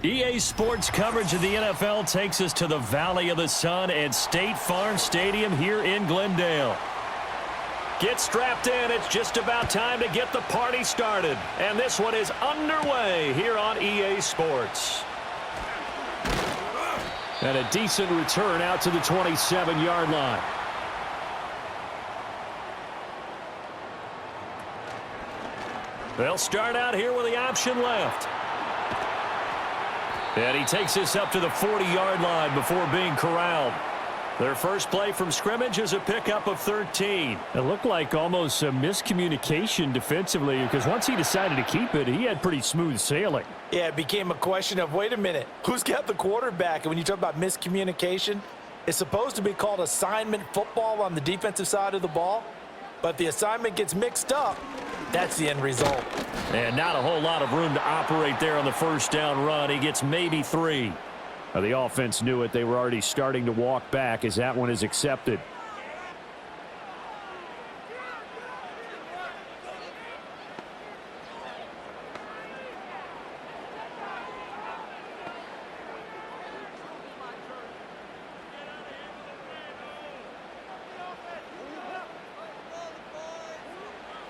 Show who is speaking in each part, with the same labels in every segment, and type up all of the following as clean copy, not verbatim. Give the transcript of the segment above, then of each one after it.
Speaker 1: EA Sports coverage of the NFL takes us to the Valley of the Sun at State Farm Stadium here in Glendale. Get strapped in. It's just about time to get the party started. And this one is underway here on EA Sports. And a decent return out to the 27-yard line. They'll start out here with the option left. And he takes this up to the 40-yard line before being corralled. Their first play from scrimmage is a pickup of 13. It looked like almost a miscommunication defensively because once he decided to keep it, he had pretty smooth sailing.
Speaker 2: Yeah, it became a question of, wait a minute, who's got the quarterback? And when you talk about miscommunication, it's supposed to be called assignment football on the defensive side of the ball. But the assignment gets mixed up. That's the end result.
Speaker 1: And not a whole lot of room to operate there on the first down run. He gets maybe 3. The offense knew it. They were already starting to walk back as that one is accepted.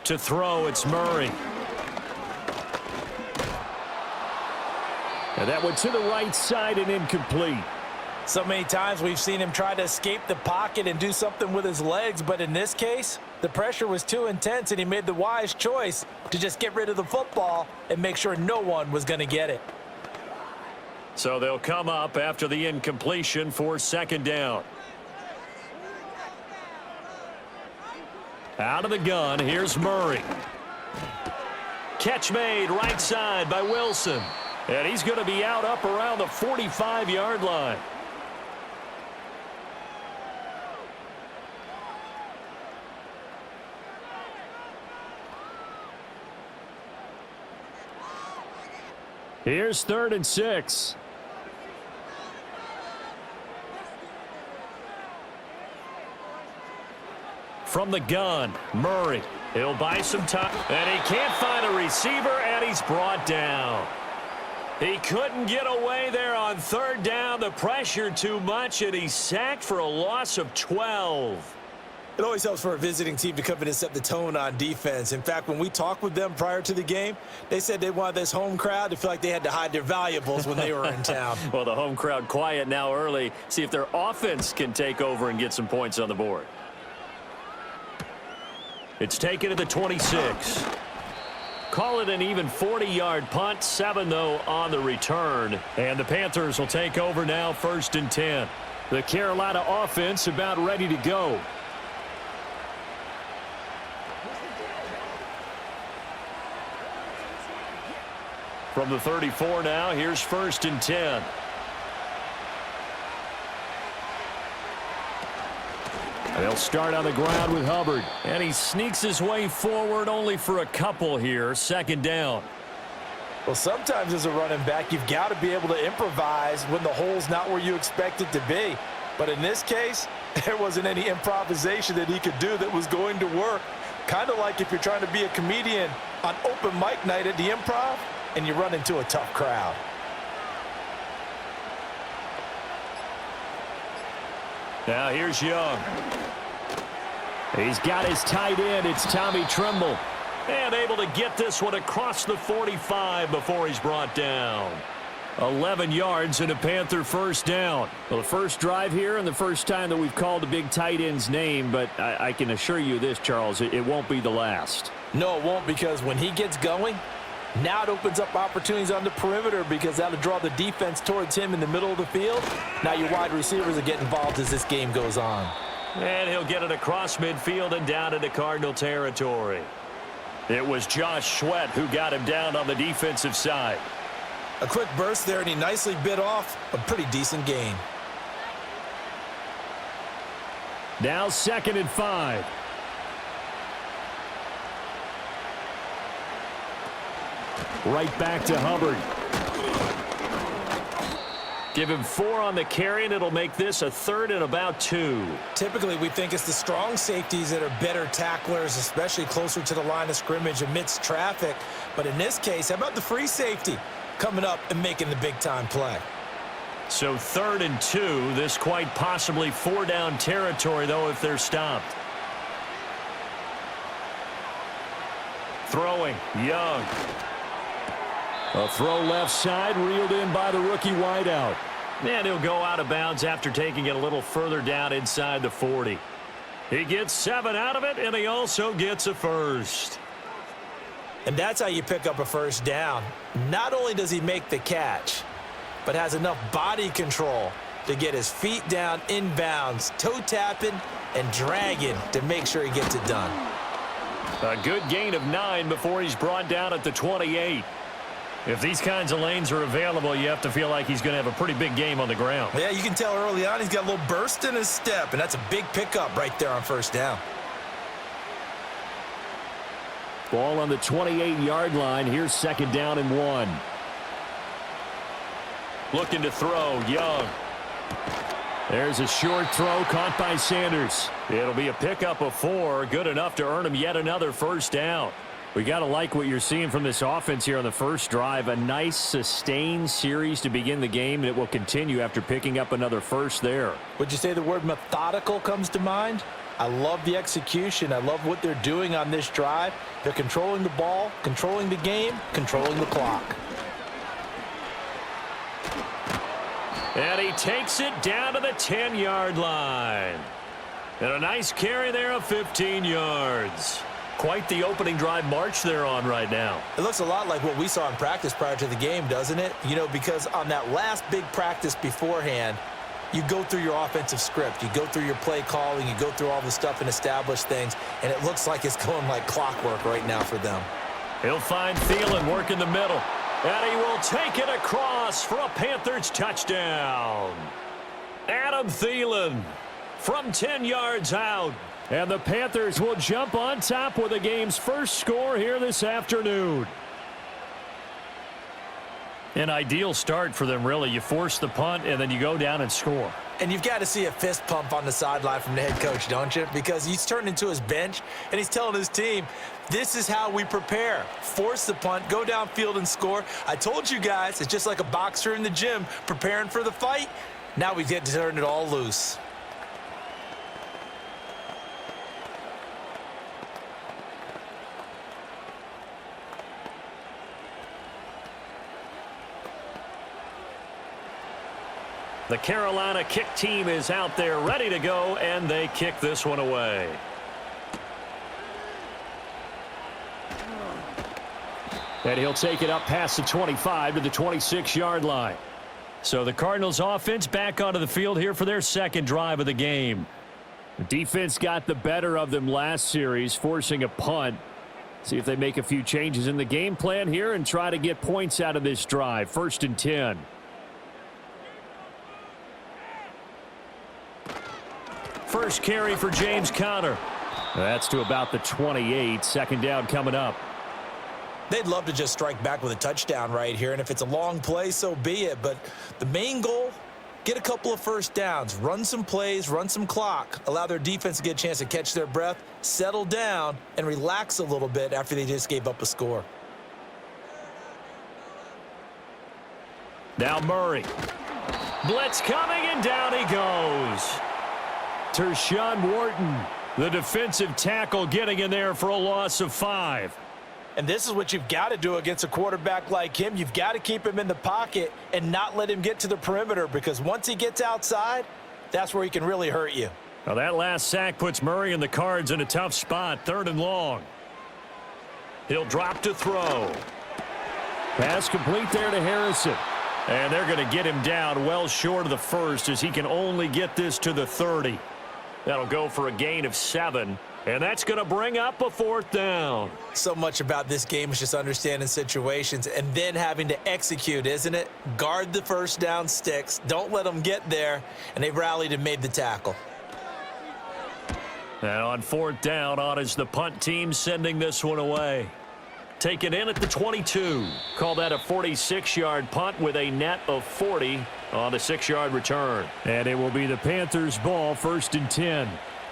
Speaker 1: To throw, it's Murray. And that one to the right side and incomplete.
Speaker 2: So many times we've seen him try to escape the pocket and do something with his legs, but in this case, the pressure was too intense and he made the wise choice to just get rid of the football and make sure no one was going to get it.
Speaker 1: So they'll come up after the incompletion for second down. Out of the gun, here's Murray. Catch made right side by Wilson. And he's going to be out up around the 45-yard line. Here's 3rd and 6. From the gun, Murray. He'll buy some time. And he can't find a receiver, and he's brought down. He couldn't get away there on 3rd down. The pressure too much, and he's sacked for a loss of 12.
Speaker 2: It always helps for a visiting team to come in and set the tone on defense. In fact, when we talked with them prior to the game, they said they wanted this home crowd to feel like they had to hide their valuables when they were in town.
Speaker 1: Well, the home crowd quiet now early. See if their offense can take over and get some points on the board. It's taken to the 26. Call it an even 40-yard punt. 7, though, on the return. And the Panthers will take over now, 1st and 10. The Carolina offense about ready to go. From the 34 now, here's 1st and 10. They'll start on the ground with Hubbard. And he sneaks his way forward only for a couple here. 2nd down.
Speaker 2: Well, sometimes as a running back, you've got to be able to improvise when the hole's not where you expect it to be. But in this case, there wasn't any improvisation that he could do that was going to work. Kind of like if you're trying to be a comedian on open mic night at the Improv and you run into a tough crowd.
Speaker 1: Now here's Young. He's got his tight end. It's Tommy Tremble. And able to get this one across the 45 before he's brought down. 11 yards and a Panther 1st down. Well, the first drive here and the first time that we've called a big tight end's name, but I can assure you this, Charles, it won't be the last.
Speaker 2: No, it won't, because when he gets going, now it opens up opportunities on the perimeter because that'll draw the defense towards him in the middle of the field. Now your wide receivers will get involved as this game goes on.
Speaker 1: And he'll get it across midfield and down into Cardinal territory. It was Josh Sweat who got him down on the defensive side.
Speaker 2: A quick burst there, and he nicely bit off a pretty decent gain.
Speaker 1: Now 2nd and 5. Right back to Hubbard. Give him 4 on the carry, and it'll make this a 3rd and about 2.
Speaker 2: Typically, we think it's the strong safeties that are better tacklers, especially closer to the line of scrimmage amidst traffic. But in this case, how about the free safety? coming up and making the big-time play.
Speaker 1: So 3rd and 2. This quite possibly 4-down territory, though, if they're stopped. Throwing, Young. A throw left side, reeled in by the rookie wideout. And he'll go out of bounds after taking it a little further down inside the 40. He gets 7 out of it, and he also gets a first.
Speaker 2: And that's how you pick up a first down. Not only does he make the catch, but has enough body control to get his feet down inbounds, toe tapping and dragging to make sure he gets it done.
Speaker 1: A good gain of 9 before he's brought down at the 28. If these kinds of lanes are available, you have to feel like he's going to have a pretty big game on the ground.
Speaker 2: Yeah, you can tell early on he's got a little burst in his step, and that's a big pickup right there on first down.
Speaker 1: Ball on the 28-yard line. Here's 2nd down and 1. Looking to throw, Young. There's a short throw caught by Sanders. It'll be a pickup of 4, good enough to earn him yet another first down. We got to like what you're seeing from this offense here on the first drive. A nice, sustained series to begin the game, and it will continue after picking up another first there.
Speaker 2: Would you say the word methodical comes to mind? I love the execution. I love what they're doing on this drive. They're controlling the ball, controlling the game, controlling the clock.
Speaker 1: And he takes it down to the 10-yard line. And a nice carry there of 15 yards. Quite the opening drive march they're on right now.
Speaker 2: It looks a lot like what we saw in practice prior to the game, doesn't it? You know, because on that last big practice beforehand, you go through your offensive script. You go through your play calling. You go through all the stuff and establish things. And it looks like it's going like clockwork right now for them.
Speaker 1: He'll find Thielen work in the middle. And he will take it across for a Panthers touchdown. Adam Thielen from 10 yards out. And the Panthers will jump on top with the game's first score here this afternoon. An ideal start for them, really. You force the punt, and then you go down and score.
Speaker 2: And you've got to see a fist pump on the sideline from the head coach, don't you? Because he's turned into his bench, and he's telling his team, this is how we prepare. Force the punt, go downfield and score. I told you guys, it's just like a boxer in the gym preparing for the fight. Now we get to turn it all loose.
Speaker 1: The Carolina kick team is out there ready to go, and they kick this one away. And he'll take it up past the 25 to the 26-yard line. So the Cardinals offense back onto the field here for their second drive of the game. The defense got the better of them last series, forcing a punt. See if they make a few changes in the game plan here and try to get points out of this drive. 1st and 10. First carry for James Conner. That's to about the 28. 2nd down coming up.
Speaker 2: They'd love to just strike back with a touchdown right here, and if it's a long play, so be it. But the main goal, get a couple of first downs, run some plays, run some clock, allow their defense to get a chance to catch their breath, settle down, and relax a little bit after they just gave up a score.
Speaker 1: Now Murray. Blitz coming, and down he goes. Tershawn Wharton, the defensive tackle, getting in there for a loss of 5.
Speaker 2: And this is what you've got to do against a quarterback like him. You've got to keep him in the pocket and not let him get to the perimeter, because once he gets outside, that's where he can really hurt you.
Speaker 1: Now that last sack puts Murray and the Cards in a tough spot. 3rd and long. He'll drop to throw. Pass complete there to Harrison. And they're going to get him down well short of the first, as he can only get this to the 30. That'll go for a gain of 7. And that's going to bring up a 4th down.
Speaker 2: So much about this game is just understanding situations and then having to execute, isn't it? Guard the first down sticks. Don't let them get there. And they rallied and made the tackle.
Speaker 1: Now on 4th down, on is the punt team sending this one away. Taken in at the 22. Call that a 46-yard punt with a net of 40 on the 6-yard return. And it will be the Panthers' ball, 1st and 10.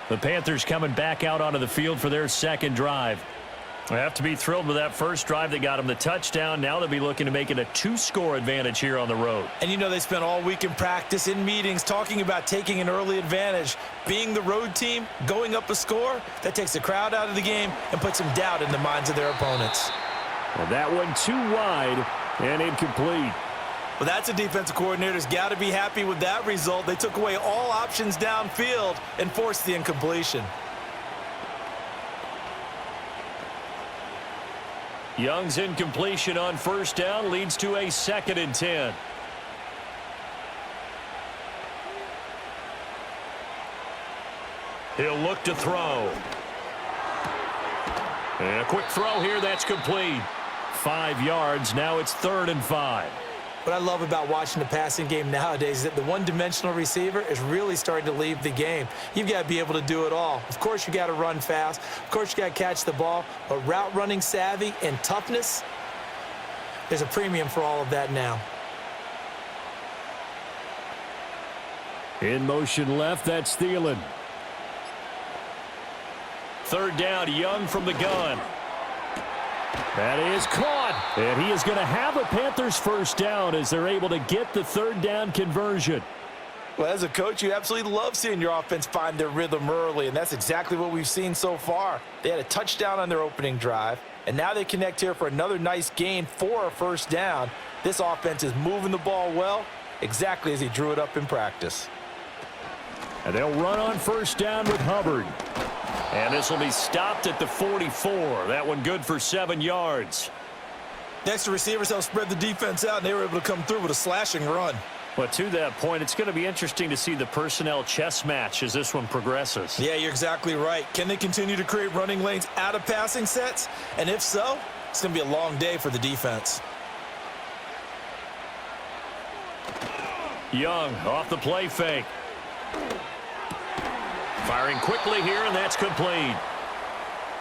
Speaker 1: The Panthers coming back out onto the field for their second drive. They have to be thrilled with that first drive that got them the touchdown. Now they'll be looking to make it a 2-score advantage here on the road.
Speaker 2: And you know they spent all week in practice, in meetings, talking about taking an early advantage. Being the road team, going up a score, that takes the crowd out of the game and puts some doubt in the minds of their opponents.
Speaker 1: And that one too wide and incomplete.
Speaker 2: Well, that's a defensive coordinator's got to be happy with that result. They took away all options downfield and forced the incompletion.
Speaker 1: Young's incompletion on first down leads to a 2nd and 10. He'll look to throw. And a quick throw here, that's complete. 5 yards, now it's 3rd and 5.
Speaker 2: What I love about watching the passing game nowadays is that the one-dimensional receiver is really starting to leave the game. You've got to be able to do it all. Of course, you got to run fast. Of course, you got to catch the ball. But route running savvy and toughness, there's a premium for all of that now.
Speaker 1: In motion left, that's Thielen. 3rd down, Young from the gun. That is caught, and he is going to have a Panthers first down as they're able to get the 3rd down conversion.
Speaker 2: Well, as a coach, you absolutely love seeing your offense find their rhythm early, and that's exactly what we've seen so far. They had a touchdown on their opening drive, and now they connect here for another nice gain for a first down. This offense is moving the ball well, exactly as he drew it up in practice.
Speaker 1: And they'll run on first down with Hubbard. And this will be stopped at the 44. That one good for 7 yards.
Speaker 2: Next, the receivers helped spread the defense out, and they were able to come through with a slashing run.
Speaker 1: But to that point, it's going to be interesting to see the personnel chess match as this one progresses.
Speaker 2: Yeah, you're exactly right. Can they continue to create running lanes out of passing sets? And if so, it's going to be a long day for the defense.
Speaker 1: Young off the play fake. Firing quickly here, and that's complete.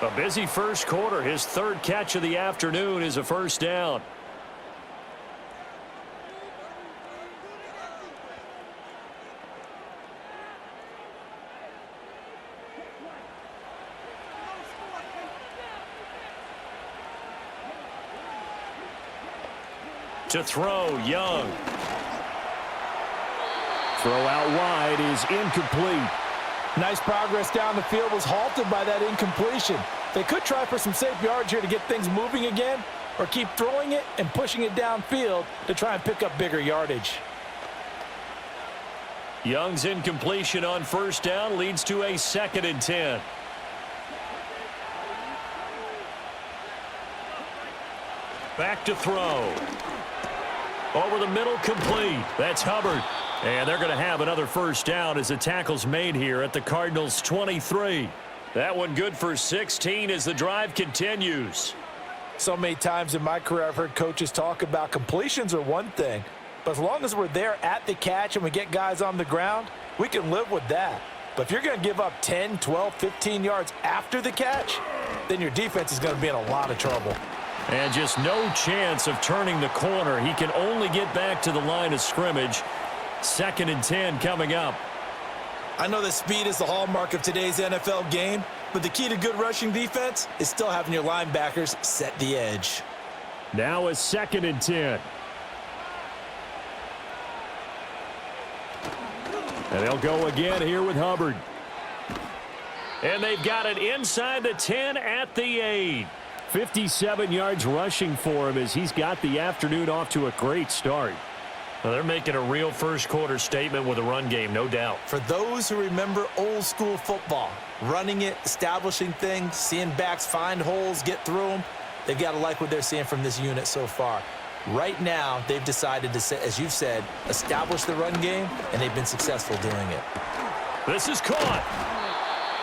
Speaker 1: A busy first quarter. His 3rd catch of the afternoon is a first down. To throw, Young. Throw out wide is incomplete.
Speaker 2: Nice progress down the field was halted by that incompletion. They could try for some safe yards here to get things moving again, or keep throwing it and pushing it downfield to try and pick up bigger yardage.
Speaker 1: Young's incompletion on first down leads to a 2nd and 10. Back to throw. Over the middle, complete. That's Hubbard. And they're going to have another first down as the tackle's made here at the Cardinals' 23. That one good for 16 as the drive continues.
Speaker 2: So many times in my career I've heard coaches talk about completions are one thing, but as long as we're there at the catch and we get guys on the ground, we can live with that. But if you're going to give up 10, 12, 15 yards after the catch, then your defense is going to be in a lot of trouble.
Speaker 1: And just no chance of turning the corner. He can only get back to the line of scrimmage. 2nd and 10 coming up.
Speaker 2: I know that speed is the hallmark of today's NFL game, but the key to good rushing defense is still having your linebackers set the edge.
Speaker 1: Now a 2nd and 10. And they'll go again here with Hubbard. And they've got it inside the 10 at the 8. 57 yards rushing for him as he's got the afternoon off to a great start. Well, they're making a real first quarter statement with a run game, no doubt.
Speaker 2: For those who remember old school football, running it, establishing things, seeing backs find holes, get through them, they've got to like what they're seeing from this unit so far. Right now, they've decided to, as you've said, establish the run game, and they've been successful doing it.
Speaker 1: This is caught.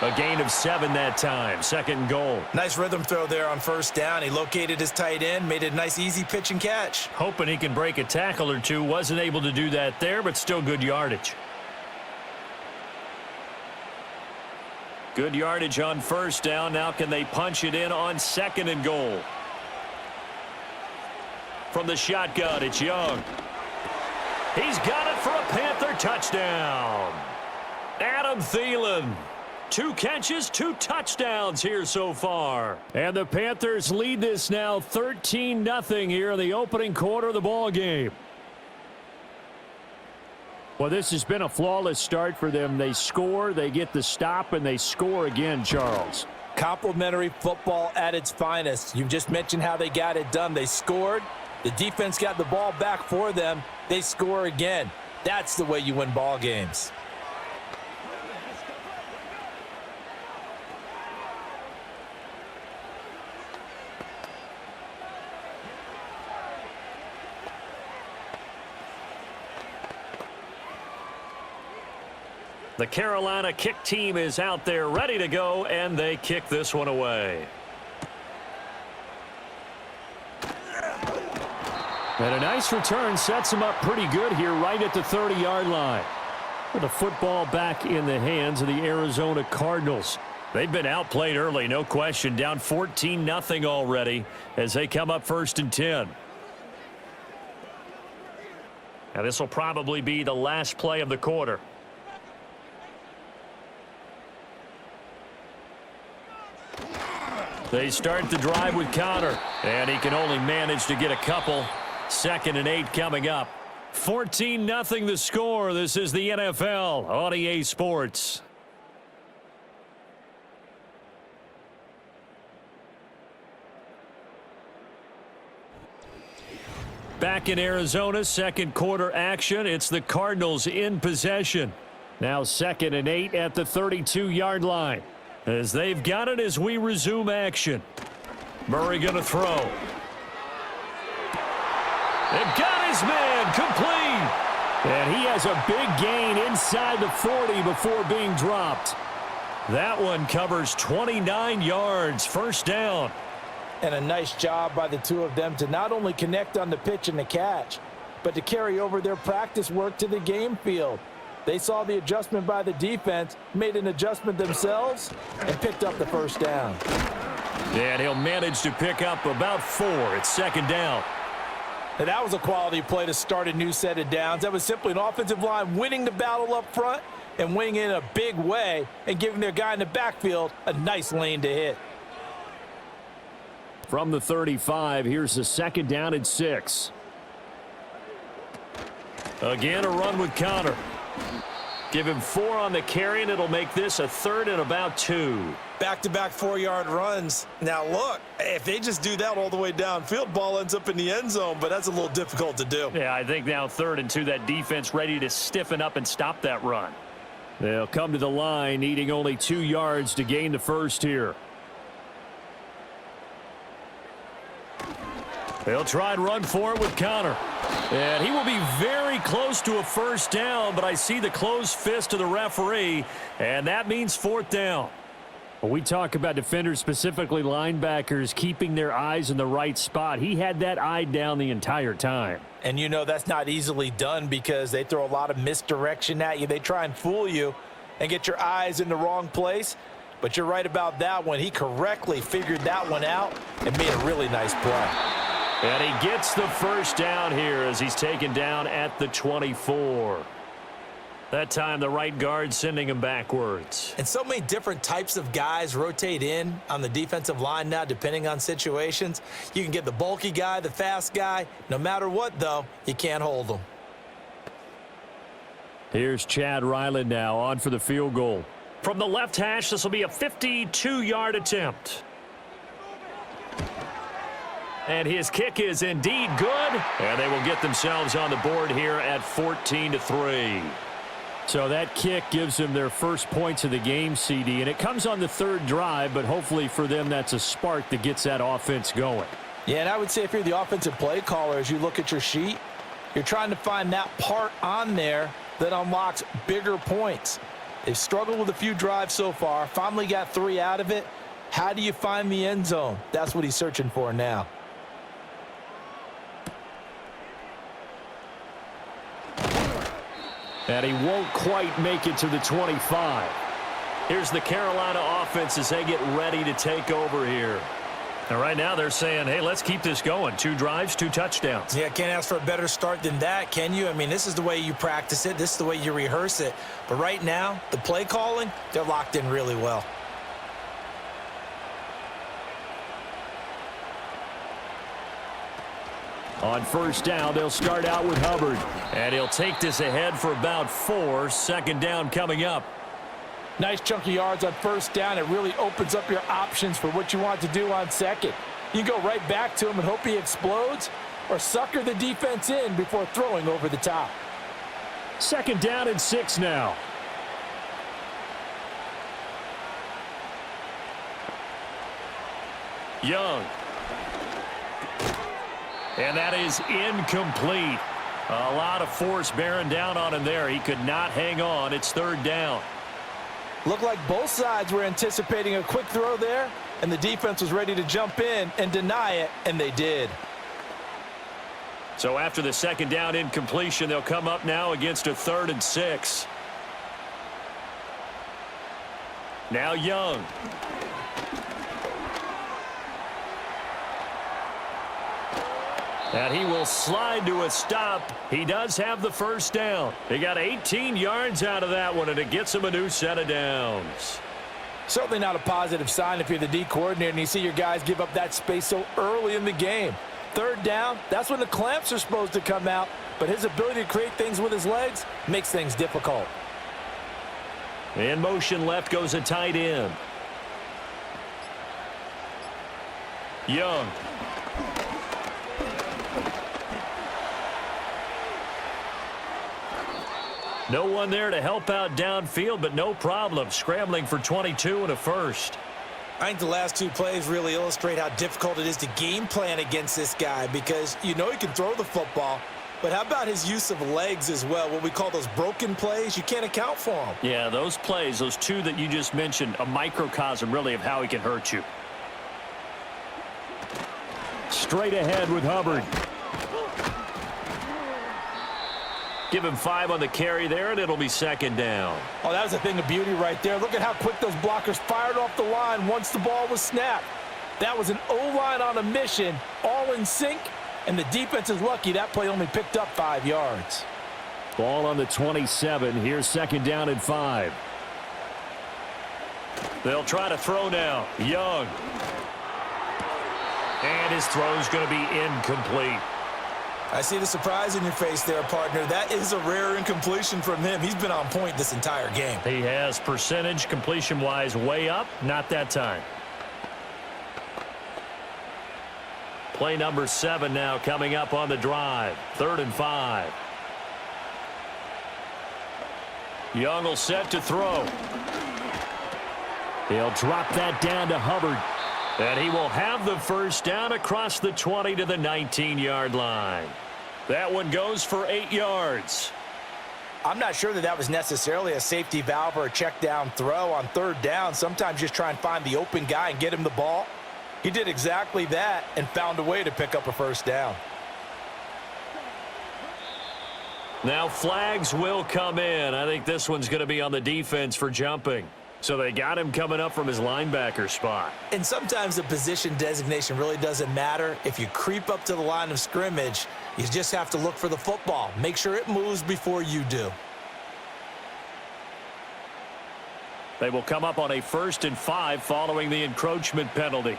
Speaker 1: A gain of 7 that time. 2nd and goal.
Speaker 2: Nice rhythm throw there on first down. He located his tight end, made it a nice easy pitch and catch.
Speaker 1: Hoping he can break a tackle or two. Wasn't able to do that there, but still good yardage. Good yardage on first down. Now can they punch it in on 2nd and goal? From the shotgun, it's Young. He's got it for a Panther touchdown. Adam Thielen. 2 catches, 2 touchdowns here so far. And the Panthers lead this now 13-0 here in the opening quarter of the ball game. Well, this has been a flawless start for them. They score, they get the stop, and they score again, Charles.
Speaker 2: Complimentary football at its finest. You just mentioned how they got it done. They scored. The defense got the ball back for them. They score again. That's the way you win ball games.
Speaker 1: The Carolina kick team is out there ready to go, and they kick this one away. And a nice return sets them up pretty good here right at the 30-yard line. With the football back in the hands of the Arizona Cardinals. They've been outplayed early, no question. Down 14-0 already as they come up 1st and 10. Now this will probably be the last play of the quarter. They start the drive with Connor, and he can only manage to get a couple. 2nd and 8 coming up. 14-0 the score. This is the NFL on EA Sports. Back in Arizona, 2nd quarter action. It's the Cardinals in possession. Now 2nd and 8 at the 32-yard line. As they've got it as we resume action. Murray going to throw. And got his man complete. And he has a big gain inside the 40 before being dropped. That one covers 29 yards. 1st down.
Speaker 2: And a nice job by the two of them to not only connect on the pitch and the catch, but to carry over their practice work to the game field. They saw the adjustment by the defense, made an adjustment themselves, and picked up the 1st down.
Speaker 1: And he'll manage to pick up about 4. It's 2nd down.
Speaker 2: And that was a quality play to start a new set of downs. That was simply an offensive line winning the battle up front and winning in a big way and giving their guy in the backfield a nice lane to hit.
Speaker 1: From the 35, here's the 2nd down and 6. Again, a run with Connor. Give him 4 on the carry, and it'll make this a 3rd and about 2.
Speaker 2: Back-to-back 4-yard runs. Now, look, if they just do that all the way downfield, ball ends up in the end zone, but that's a little difficult to do.
Speaker 1: Yeah, I think now 3rd and 2, that defense ready to stiffen up and stop that run. They'll come to the line, needing only 2 yards to gain the 1st here. They'll try and run for it with Connor. And he will be very close to a 1st down, but I see the closed fist of the referee, and that means 4th down. When we talk about defenders, specifically linebackers, keeping their eyes in the right spot, he had that eye down the entire time.
Speaker 2: And you know that's not easily done because they throw a lot of misdirection at you. They try and fool you and get your eyes in the wrong place. But you're right about that one. He correctly figured that one out and made a really nice play.
Speaker 1: And he gets the 1st down here as he's taken down at the 24. That time the right guard sending him backwards.
Speaker 2: And so many different types of guys rotate in on the defensive line now depending on situations. You can get the bulky guy, the fast guy. No matter what, though, you can't hold them.
Speaker 1: Here's Chad Ryland now on for the field goal. From the left hash, this will be a 52-yard attempt. And his kick is indeed good. And they will get themselves on the board here at 14-3. So that kick gives them their first points of the game, CD. And it comes on the 3rd drive, but hopefully for them that's a spark that gets that offense going.
Speaker 2: Yeah, and I would say if you're the offensive play caller, as you look at your sheet, you're trying to find that part on there that unlocks bigger points. They've struggled with a few drives so far, finally got 3 out of it. How do you find the end zone? That's what he's searching for now.
Speaker 1: And he won't quite make it to the 25. Here's the Carolina offense as they get ready to take over here. And right now they're saying, hey, let's keep this going. 2 drives, 2 touchdowns.
Speaker 2: Yeah, can't ask for a better start than that, can you? I mean, this is the way you practice it. This is the way you rehearse it. But right now, the play calling, they're locked in really well.
Speaker 1: On first down, they'll start out with Hubbard. And he'll take this ahead for about 4. Second down coming up.
Speaker 3: Nice chunky yards on first down. It really opens up your options for what you want to do on second. You go right back to him and hope he explodes, or sucker the defense in before throwing over the top.
Speaker 1: Second down and 6 now. Young. And that is incomplete. A lot of force bearing down on him there. He could not hang on. It's third down.
Speaker 2: Looked like both sides were anticipating a quick throw there, and the defense was ready to jump in and deny it, and they did.
Speaker 1: So after the second down incompletion, they'll come up now against a 3rd and 6. Now Young. And he will slide to a stop. He does have the first down. He got 18 yards out of that one, and it gets him a new set of downs.
Speaker 2: Certainly not a positive sign if you're the D coordinator and you see your guys give up that space so early in the game. Third down, that's when the clamps are supposed to come out, but his ability to create things with his legs makes things difficult.
Speaker 1: In motion left goes a tight end. Young. No one there to help out downfield, but no problem. Scrambling for 22 and a first.
Speaker 2: I think the last 2 plays really illustrate how difficult it is to game plan against this guy, because you know he can throw the football, but how about his use of legs as well? What we call those broken plays, you can't account for them.
Speaker 1: Yeah, those plays, those 2 that you just mentioned, a microcosm really of how he can hurt you. Straight ahead with Hubbard. Give him 5 on the carry there, and it'll be second down.
Speaker 2: Oh, that was a thing of beauty right there. Look at how quick those blockers fired off the line once the ball was snapped. That was an O-line on a mission, all in sync, and the defense is lucky that play only picked up 5 yards.
Speaker 1: Ball on the 27. Here's second down and 5. They'll try to throw now. Young. And his throw's going to be incomplete.
Speaker 2: I see the surprise in your face there, partner. That is a rare incompletion from him. He's been on point this entire game.
Speaker 1: He has percentage completion-wise way up. Not that time. Play number 7 now coming up on the drive. 3rd and 5. Young will set to throw. He'll drop that down to Hubbard. And he will have the first down across the 20 to the 19-yard line. That one goes for 8 yards.
Speaker 2: I'm not sure that was necessarily a safety valve or a check down throw on 3rd down. Sometimes just try and find the open guy and get him the ball. He did exactly that and found a way to pick up a first down.
Speaker 1: Now flags will come in. I think this one's going to be on the defense for jumping. So they got him coming up from his linebacker spot.
Speaker 2: And sometimes the position designation really doesn't matter. If you creep up to the line of scrimmage, you just have to look for the football. Make sure it moves before you do.
Speaker 1: They will come up on a 1st and 5 following the encroachment penalty.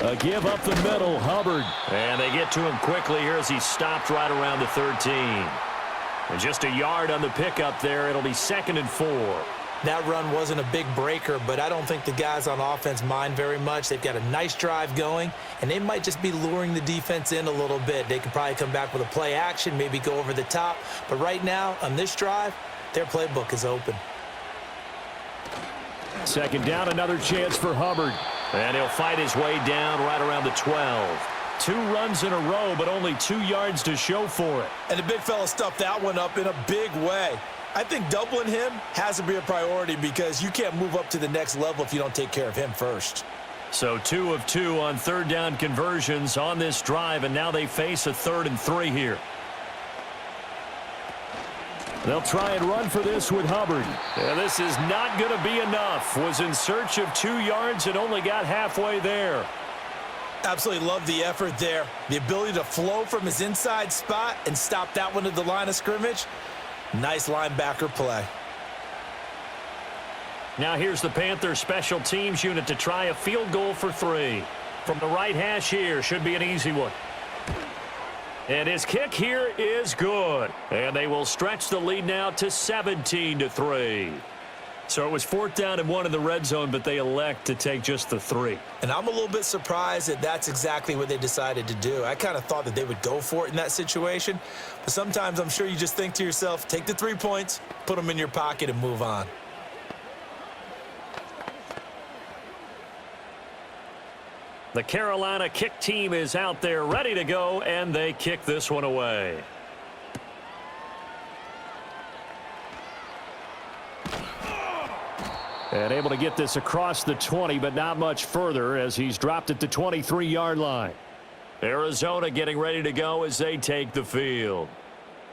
Speaker 1: A give up the middle, Hubbard. And they get to him quickly here as he stopped right around the 13. And just a yard on the pickup there. It'll be 2nd and 4.
Speaker 2: That run wasn't a big breaker, but I don't think the guys on offense mind very much. They've got a nice drive going, and they might just be luring the defense in a little bit. They could probably come back with a play action, maybe go over the top. But right now, on this drive, their playbook is open.
Speaker 1: Second down, another chance for Hubbard. And he'll fight his way down right around the 12. 2 runs in a row, but only 2 yards to show for it.
Speaker 2: And the big fella stuffed that one up in a big way. I think doubling him has to be a priority because you can't move up to the next level if you don't take care of him first.
Speaker 1: So 2 of 2 on 3rd down conversions on this drive, and now they face a 3rd and 3 here. They'll try and run for this with Hubbard. And this is not going to be enough. Was in search of 2 yards and only got halfway there.
Speaker 2: Absolutely love the effort there. The ability to flow from his inside spot and stop that one at the line of scrimmage. Nice linebacker play.
Speaker 1: Now here's the Panthers special teams unit to try a field goal for 3. From the right hash here, should be an easy one. And his kick here is good. And they will stretch the lead now to 17-3. So it was 4th down and 1 in the red zone, but they elect to take just the 3.
Speaker 2: And I'm a little bit surprised that that's exactly what they decided to do. I kind of thought that they would go for it in that situation. But sometimes I'm sure you just think to yourself, take the 3 points, put them in your pocket, and move on.
Speaker 1: The Carolina kick team is out there ready to go, and they kick this one away. And able to get this across the 20, but not much further as he's dropped it to 23-yard line. Arizona getting ready to go as they take the field.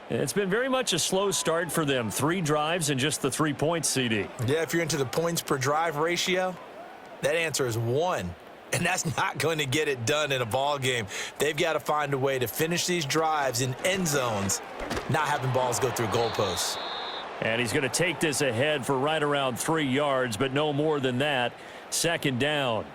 Speaker 1: It's been very much a slow start for them. 3 drives and just the 3 points, CD.
Speaker 2: Yeah, if you're into the points per drive ratio, that answer is 1. And that's not going to get it done in a ball game. They've got to find a way to finish these drives in end zones, not having balls go through goalposts.
Speaker 1: And he's going to take this ahead for right around 3 yards, but no more than that. 2nd down.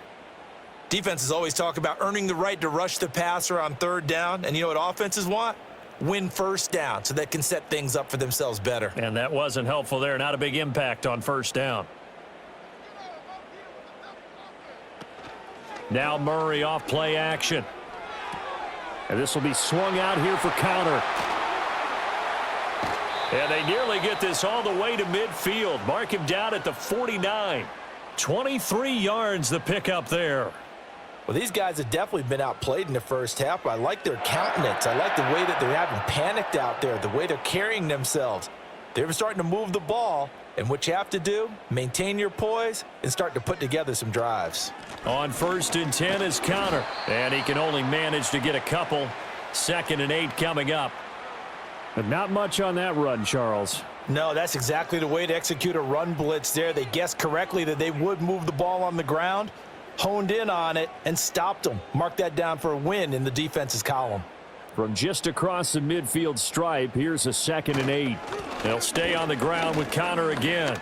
Speaker 2: Defenses always talk about earning the right to rush the passer on 3rd down. And you know what offenses want? Win 1st down so they can set things up for themselves better.
Speaker 1: And that wasn't helpful there. Not a big impact on 1st down. Now Murray off play action. And this will be swung out here for counter. And they nearly get this all the way to midfield. Mark him down at the 49. 23 yards the pickup there.
Speaker 2: Well, these guys have definitely been outplayed in the first half, but I like their countenance. I like the way that they're having panicked out there, the way they're carrying themselves. They're starting to move the ball, and what you have to do, maintain your poise and start to put together some drives.
Speaker 1: On 1st and 10 is counter, and he can only manage to get a couple. 2nd and 8 coming up. But not much on that run, Charles.
Speaker 2: No, that's exactly the way to execute a run blitz there. They guessed correctly that they would move the ball on the ground, honed in on it, and stopped them. Mark that down for a win in the defense's column.
Speaker 1: From just across the midfield stripe, here's a 2nd and 8. They'll stay on the ground with Connor again.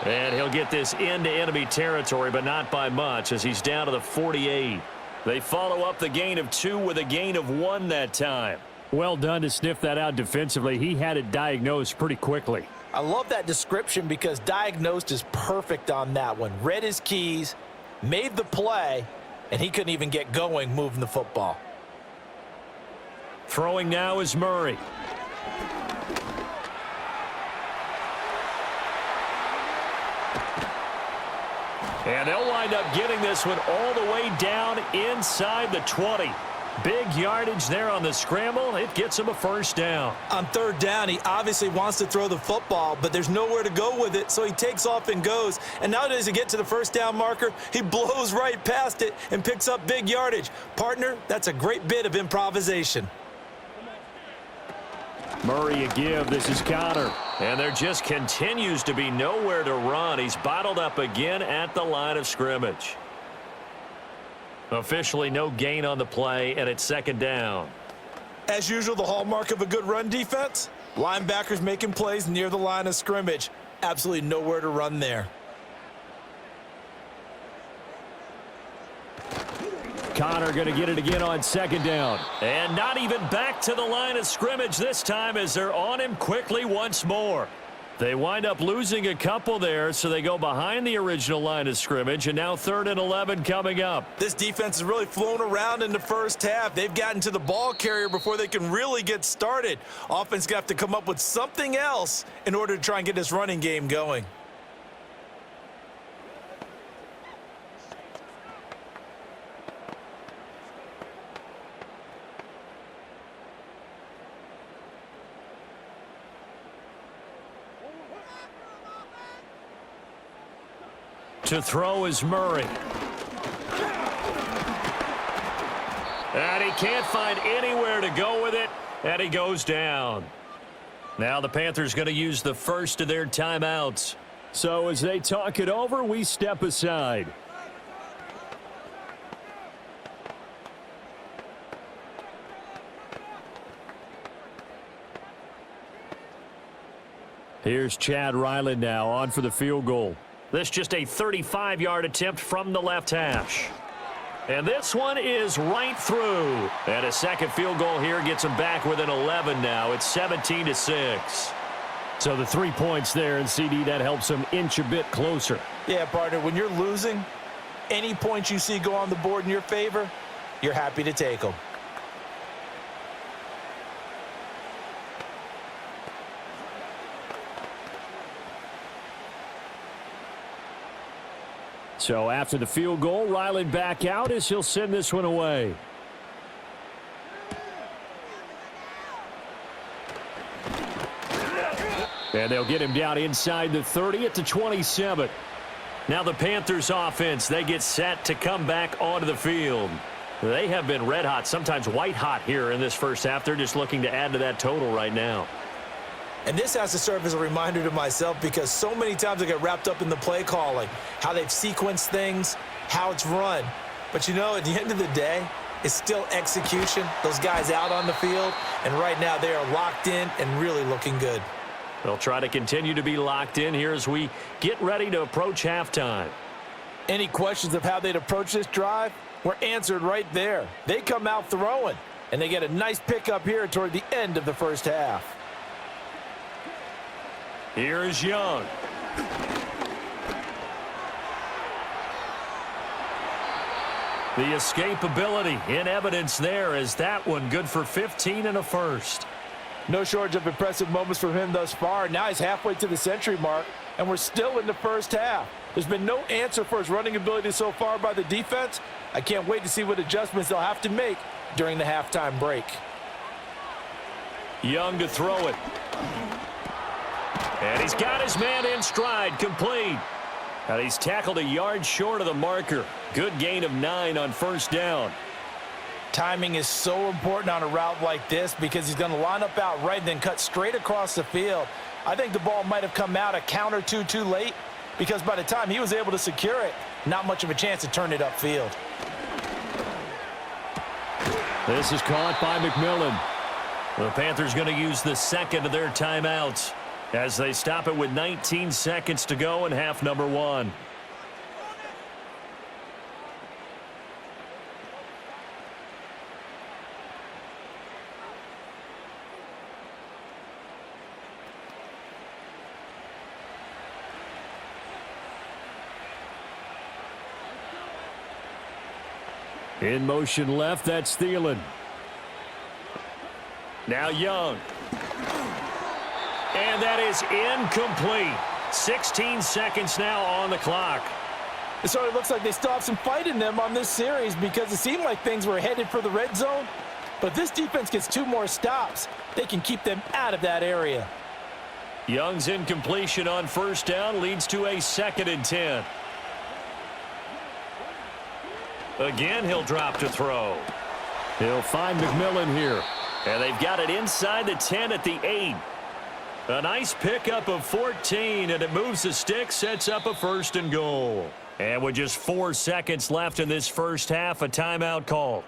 Speaker 1: And he'll get this into enemy territory, but not by much as he's down to the 48. They follow up the gain of 2 with a gain of 1 that time. Well done to sniff that out defensively. He had it diagnosed pretty quickly.
Speaker 2: I love that description because diagnosed is perfect on that one. Read his keys, made the play, and he couldn't even get going moving the football.
Speaker 1: Throwing now is Murray. And they'll wind up getting this one all the way down inside the 20. Big yardage there on the scramble. It gets him a 1st down.
Speaker 2: On 3rd down, he obviously wants to throw the football, but there's nowhere to go with it, so he takes off and goes. And now does he get to the 1st down marker? He blows right past it and picks up big yardage. Partner, that's a great bit of improvisation.
Speaker 1: Murray a give. This is Connor. And there just continues to be nowhere to run. He's bottled up again at the line of scrimmage. Officially no gain on the play, and it's 2nd down.
Speaker 2: As usual, the hallmark of a good run defense, linebackers making plays near the line of scrimmage. Absolutely nowhere to run there.
Speaker 1: Connor going to get it again on 2nd down. And not even back to the line of scrimmage this time as they're on him quickly once more. They wind up losing a couple there, so they go behind the original line of scrimmage, and now 3rd and 11 coming up.
Speaker 2: This defense has really flown around in the first half. They've gotten to the ball carrier before they can really get started. Offense got to come up with something else in order to try and get this running game going.
Speaker 1: To throw is Murray. And he can't find anywhere to go with it, and he goes down. Now the Panthers going to use the first of their timeouts. So as they talk it over, we step aside. Here's Chad Ryland now on for the field goal. This just a 35-yard attempt from the left hash. And this one is right through. And a second field goal here gets them back within 11 now. It's 17-6. So the 3 points there, and CD, that helps them inch a bit closer.
Speaker 2: Yeah, partner, when you're losing, any points you see go on the board in your favor, you're happy to take them.
Speaker 1: So after the field goal, Ryland back out as he'll send this one away. And they'll get him down inside the 30 at the 27. Now the Panthers offense, they get set to come back onto the field. They have been red hot, sometimes white hot here in this first half. They're just looking to add to that total right now.
Speaker 2: And this has to serve as a reminder to myself because so many times I get wrapped up in the play calling, how they've sequenced things, how it's run. But, you know, at the end of the day, it's still execution. Those guys out on the field, and right now they are locked in and really looking good.
Speaker 1: They'll try to continue to be locked in here as we get ready to approach halftime.
Speaker 2: Any questions of how they'd approach this drive were answered right there. They come out throwing, and they get a nice pickup here toward the end of the first half.
Speaker 1: Here is Young. The escapability in evidence there as that one good for 15 and a first.
Speaker 3: No shortage of impressive moments from him thus far. Now he's halfway to the century mark, and we're still in the first half. There's been no answer for his running ability so far by the defense. I can't wait to see what adjustments they'll have to make during the halftime break.
Speaker 1: Young to throw it. And he's got his man in stride, complete. And he's tackled a yard short of the marker. Good gain of 9 on first down.
Speaker 2: Timing is so important on a route like this because he's going to line up out right and then cut straight across the field. I think the ball might have come out a count or two too late because by the time he was able to secure it, not much of a chance to turn it upfield.
Speaker 1: This is caught by McMillan. The Panthers going to use the second of their timeouts as they stop it with 19 seconds to go in half number 1. In motion left, that's Thielen. Now Young. And that is incomplete. 16 seconds now on the clock.
Speaker 3: It sort of looks like they still have some fight in them on this series because it seemed like things were headed for the red zone. But this defense gets 2 more stops. They can keep them out of that area.
Speaker 1: Young's incompletion on first down leads to a 2nd and 10. Again, he'll drop to throw. He'll find McMillan here. And they've got it inside the 10 at the 8. A nice pickup of 14, and it moves the stick, sets up a 1st and goal. And with just 4 seconds left in this first half, a timeout call.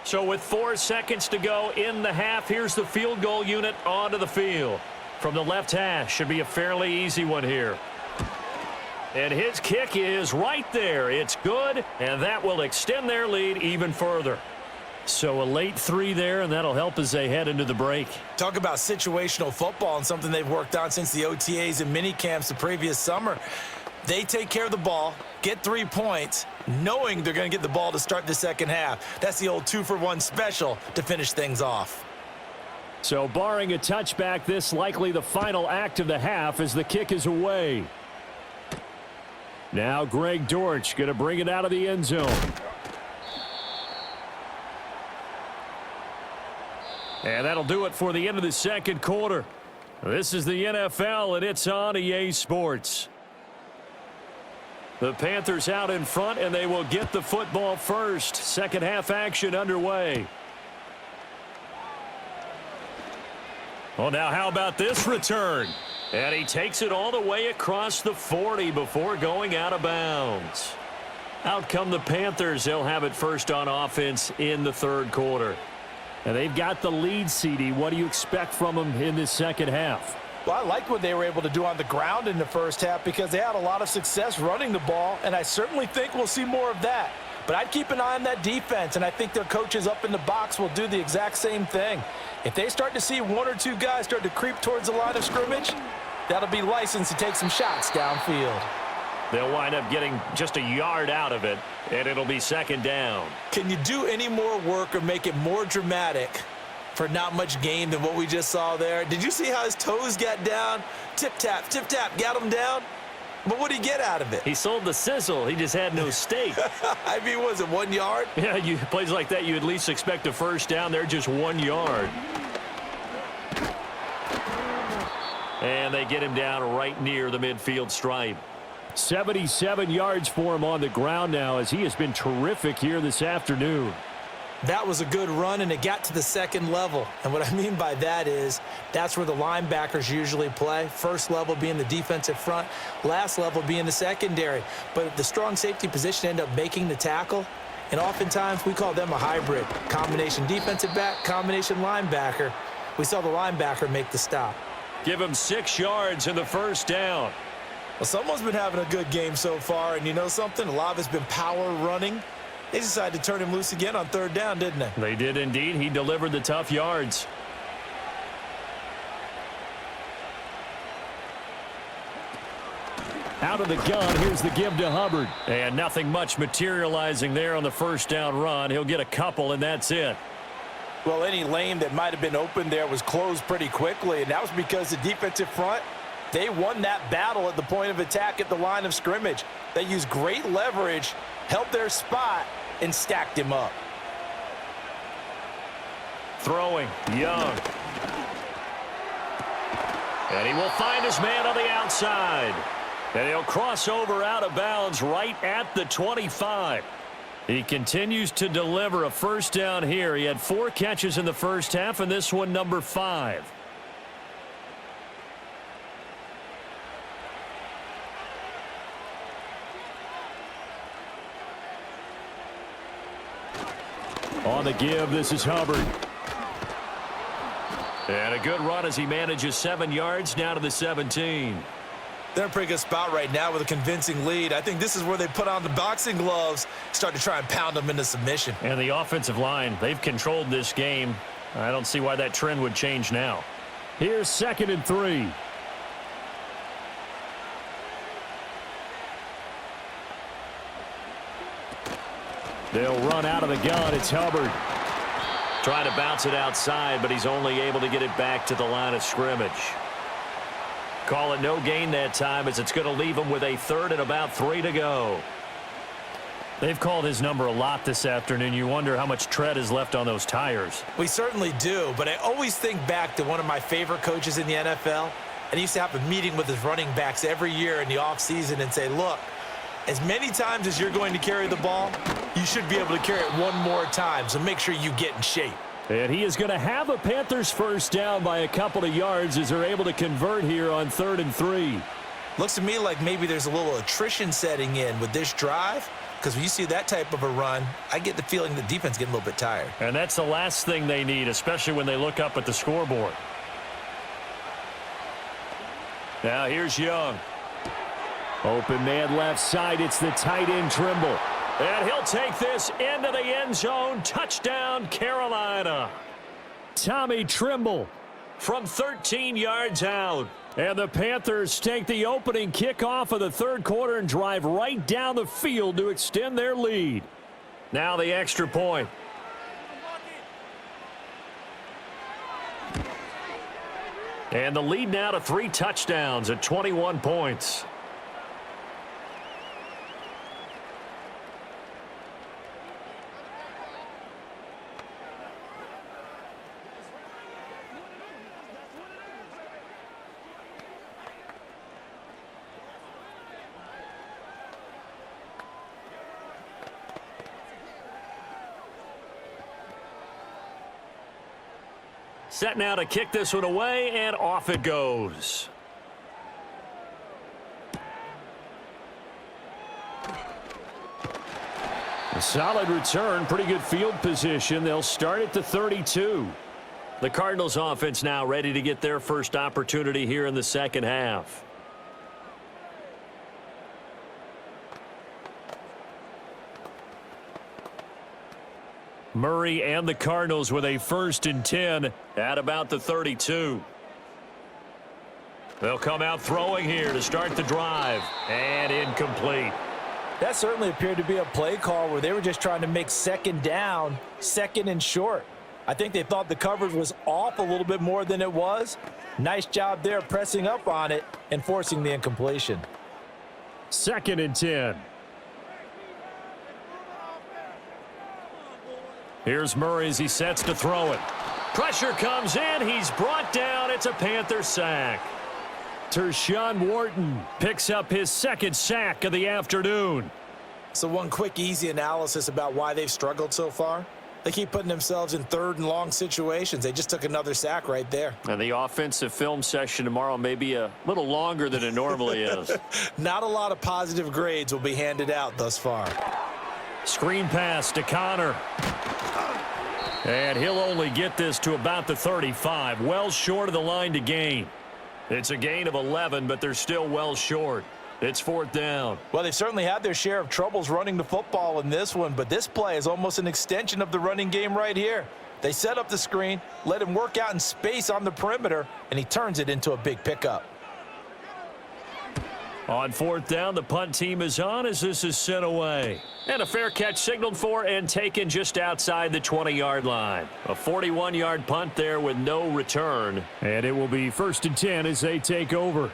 Speaker 1: So with 4 seconds to go in the half, here's the field goal unit onto the field. From the left hash, should be a fairly easy one here. And his kick is right there. It's good, and that will extend their lead even further. So a late 3 there, and that'll help as they head into the break.
Speaker 2: Talk about situational football and something they've worked on since the OTAs and mini camps the previous summer. They take care of the ball, get 3 points, knowing they're going to get the ball to start the second half. That's the old 2-for-1 special to finish things off.
Speaker 1: So barring a touchback, this likely the final act of the half as the kick is away. Now Greg Dortch going to bring it out of the end zone. And that'll do it for the end of the second quarter. This is the NFL, and it's on EA Sports. The Panthers out in front, and they will get the football first. Second half action underway. Well, now how about this return? And he takes it all the way across the 40 before going out of bounds. Out come the Panthers. They'll have it first on offense in the third quarter. And they've got the lead, CD. What do you expect from them in this second half?
Speaker 2: Well, I like what they were able to do on the ground in the first half because they had a lot of success running the ball, and I certainly think we'll see more of that. But I'd keep an eye on that defense, and I think their coaches up in the box will do the exact same thing. If they start to see one or two guys start to creep towards the line of scrimmage, that'll be licensed to take some shots downfield.
Speaker 1: They'll wind up getting just a yard out of it, and it'll be second down.
Speaker 2: Can you do any more work or make it more dramatic for not much gain than what we just saw there? Did you see how his toes got down? Tip-tap, got him down. But what did he get out of it?
Speaker 1: He sold the sizzle. He just had no steak.
Speaker 2: I mean, was it 1 yard?
Speaker 1: Yeah, plays like that, you at least expect a first down. They're just 1 yard. And they get him down right near the midfield stripe. 77 yards for him on the ground now as he has been terrific here this afternoon.
Speaker 2: That was a good run, and it got to the second level. And what I mean by that is that's where the linebackers usually play. First level being the defensive front, last level being the secondary. But the strong safety position ended up making the tackle, and oftentimes we call them a hybrid. Combination defensive back, combination linebacker. We saw the linebacker make the stop.
Speaker 1: Give him 6 yards in the first down.
Speaker 2: Well, someone's been having a good game so far, and you know something? A lot of it's been power running. They decided to turn him loose again on third down, didn't they?
Speaker 1: They did indeed. He delivered the tough yards. Out of the gun, here's the give to Hubbard. And nothing much materializing there on the first down run. He'll get a couple, and that's it.
Speaker 2: Well, any lane that might have been open there was closed pretty quickly, and that was because the defensive front, they won that battle at the point of attack at the line of scrimmage. They used great leverage, held their spot, and stacked him up.
Speaker 1: Throwing, Young. And he will find his man on the outside. And he'll cross over out of bounds right at the 25. He continues to deliver a first down here. He had 4 catches in the first half, and this one number 5. On the give, this is Hubbard. And a good run as he manages 7 yards down to the 17.
Speaker 2: They're in a pretty good spot right now with a convincing lead. I think this is where they put on the boxing gloves, start to try and pound them into submission.
Speaker 1: And the offensive line, they've controlled this game. I don't see why that trend would change now. Here's 2nd and 3. They'll run out of the gun. It's Hubbard. Trying to bounce it outside, but he's only able to get it back to the line of scrimmage. Call it no gain that time as it's going to leave him with a 3rd and about 3 to go. They've called his number a lot this afternoon. You wonder how much tread is left on those tires.
Speaker 2: We certainly do, but I always think back to one of my favorite coaches in the NFL, and he used to have a meeting with his running backs every year in the offseason and say, look, as many times as you're going to carry the ball, you should be able to carry it one more time, so make sure you get in shape.
Speaker 1: And he is going to have a Panthers first down by a couple of yards as they're able to convert here on 3rd and 3.
Speaker 2: Looks to me like maybe there's a little attrition setting in with this drive, because when you see that type of a run, I get the feeling the defense getting a little bit tired.
Speaker 1: And that's the last thing they need, especially when they look up at the scoreboard. Now here's Young. Open man left side. It's the tight end Trimble. And he'll take this into the end zone. Touchdown, Carolina. Tommy Trimble from 13 yards out. And the Panthers take the opening kickoff of the third quarter and drive right down the field to extend their lead. Now the extra point. And the lead now to 3 touchdowns at 21 points. Set now to kick this one away, and off it goes. A solid return, pretty good field position. They'll start at the 32. The Cardinals offense now ready to get their first opportunity here in the second half. Murray and the Cardinals with a 1st and 10 at about the 32. They'll come out throwing here to start the drive, and incomplete.
Speaker 3: That certainly appeared to be a play call where they were just trying to make second down, second and short. I think they thought the coverage was off a little bit more than it was. Nice job there pressing up on it and forcing the incompletion.
Speaker 1: 2nd and 10. Here's Murray as he sets to throw it. Pressure comes in. He's brought down. It's a Panther sack. Tershawn Wharton picks up his 2nd sack of the afternoon.
Speaker 2: So one quick, easy analysis about why they've struggled so far. They keep putting themselves in 3rd and long situations. They just took another sack right there.
Speaker 1: And the offensive film session tomorrow may be a little longer than it normally is.
Speaker 2: Not a lot of positive grades will be handed out thus far.
Speaker 1: Screen pass to Connor. And he'll only get this to about the 35. Well short of the line to gain. It's a gain of 11, but they're still well short. It's 4th down.
Speaker 2: Well, they've certainly had their share of troubles running the football in this one, but this play is almost an extension of the running game right here. They set up the screen, let him work out in space on the perimeter, and he turns it into a big pickup.
Speaker 1: On 4th down, the punt team is on as this is sent away. And a fair catch signaled for and taken just outside the 20-yard line. A 41-yard punt there with no return. And it will be 1st and 10 as they take over.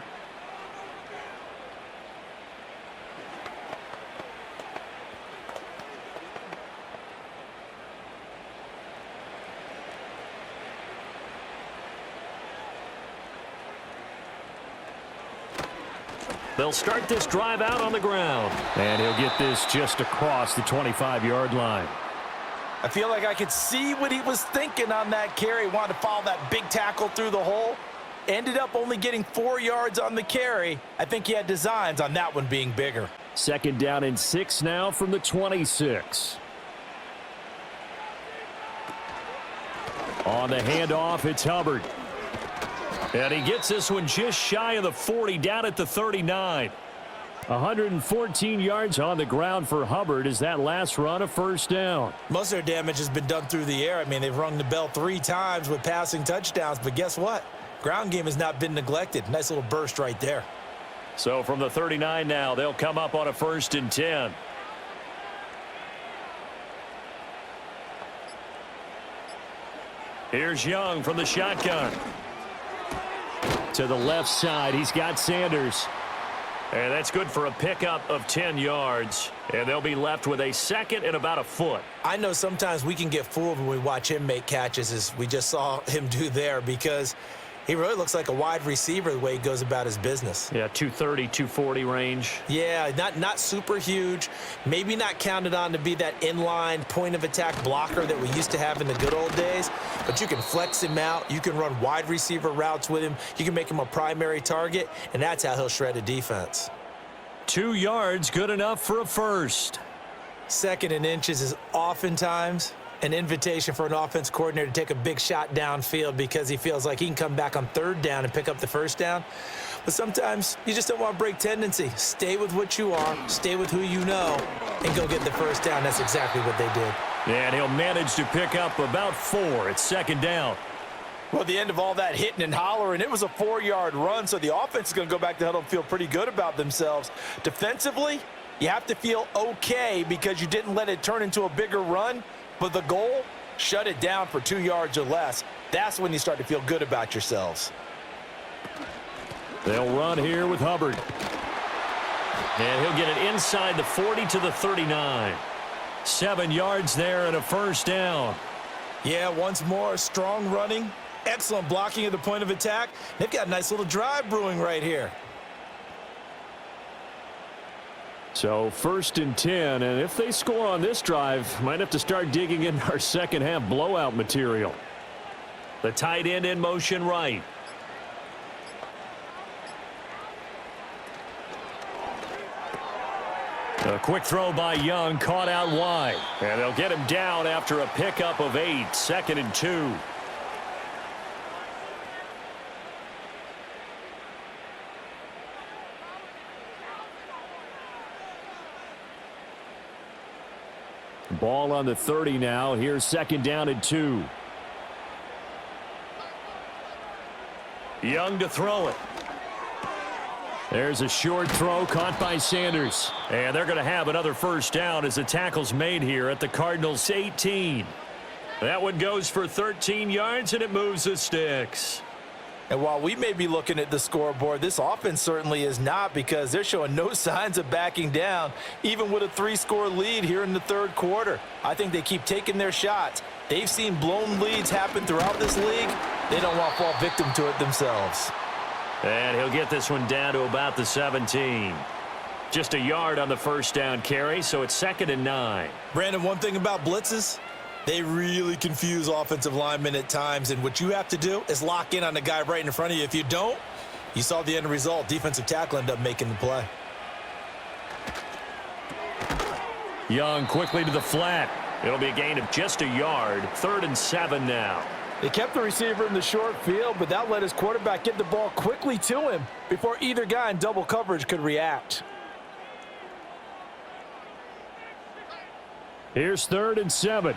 Speaker 1: They'll start this drive out on the ground. And he'll get this just across the 25-yard line.
Speaker 2: I feel like I could see what he was thinking on that carry. Wanted to follow that big tackle through the hole. Ended up only getting 4 yards on the carry. I think he had designs on that one being bigger.
Speaker 1: 2nd down and 6 now from the 26. On the handoff, it's Hubbard. And he gets this one just shy of the 40, down at the 39. 114 yards on the ground for Hubbard as that last run a 1st down.
Speaker 2: Most of their damage has been done through the air. I mean, they've rung the bell 3 times with passing touchdowns, but guess what? Ground game has not been neglected. Nice little burst right there.
Speaker 1: So from the 39 now, they'll come up on a 1st and 10. Here's Young from the shotgun. To the left side, he's got Sanders. And that's good for a pickup of 10 yards. And they'll be left with a 2nd and about a foot.
Speaker 2: I know sometimes we can get fooled when we watch him make catches, as we just saw him do there, because he really looks like a wide receiver the way he goes about his business.
Speaker 1: Yeah, 230, 240 range.
Speaker 2: Yeah, not super huge. Maybe not counted on to be that inline point-of-attack blocker that we used to have in the good old days. But you can flex him out. You can run wide receiver routes with him. You can make him a primary target, and that's how he'll shred a defense.
Speaker 1: 2 yards, good enough for a 1st.
Speaker 2: 2nd and inches is oftentimes an invitation for an offense coordinator to take a big shot downfield because he feels like he can come back on 3rd down and pick up the 1st down. But sometimes you just don't want to break tendency. Stay with what you are, stay with who you know, and go get the 1st down. That's exactly what they did.
Speaker 1: And he'll manage to pick up about 4. It's 2nd down.
Speaker 2: Well, the end of all that hitting and hollering, it was a 4-yard run, so the offense is going to go back to huddle and feel pretty good about themselves. Defensively, you have to feel okay because you didn't let it turn into a bigger run. But the goal, shut it down for 2 yards or less. That's when you start to feel good about yourselves.
Speaker 1: They'll run here with Hubbard. And he'll get it inside the 40 to the 39. 7 yards there and a 1st down.
Speaker 2: Yeah, once more, strong running, excellent blocking at the point of attack. They've got a nice little drive brewing right here.
Speaker 1: So 1st and 10, and if they score on this drive, might have to start digging in our second half blowout material. The tight end in motion right. A quick throw by Young, caught out wide. And they'll get him down after a pickup of 8, 2nd and 2. Ball on the 30 now. Here's 2nd down and 2. Young to throw it. There's a short throw caught by Sanders. And they're going to have another first down as the tackle's made here at the Cardinals' 18. That one goes for 13 yards, and it moves the sticks.
Speaker 2: And while we may be looking at the scoreboard, this offense certainly is not, because they're showing no signs of backing down, even with a 3-score lead here in the third quarter. I think they keep taking their shots. They've seen blown leads happen throughout this league. They don't want to fall victim to it themselves.
Speaker 1: And he'll get this one down to about the 17. Just a yard on the first down carry, so it's 2nd and 9.
Speaker 2: Brandon, one thing about blitzes, they really confuse offensive linemen at times, and what you have to do is lock in on the guy right in front of you. If you don't, you saw the end result. Defensive tackle ended up making the play.
Speaker 1: Young quickly to the flat. It'll be a gain of just a yard. 3rd and 7 now.
Speaker 3: They kept the receiver in the short field, but that let his quarterback get the ball quickly to him before either guy in double coverage could react.
Speaker 1: Here's 3rd and 7.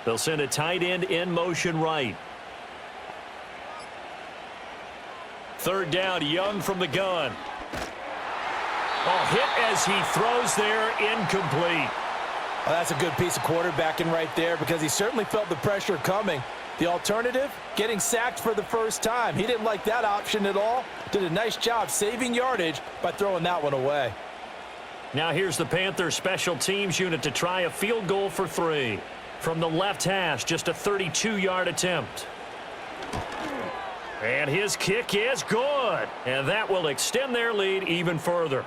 Speaker 1: They'll send a tight end in motion right. 3rd down, Young from the gun. Oh, hit as he throws there, incomplete.
Speaker 3: Well, that's a good piece of quarterbacking right there, because he certainly felt the pressure coming. The alternative, getting sacked for the first time. He didn't like that option at all. Did a nice job saving yardage by throwing that one away.
Speaker 1: Now here's the Panthers special teams unit to try a field goal for 3. From the left hash, just a 32-yard attempt. And his kick is good. And that will extend their lead even further.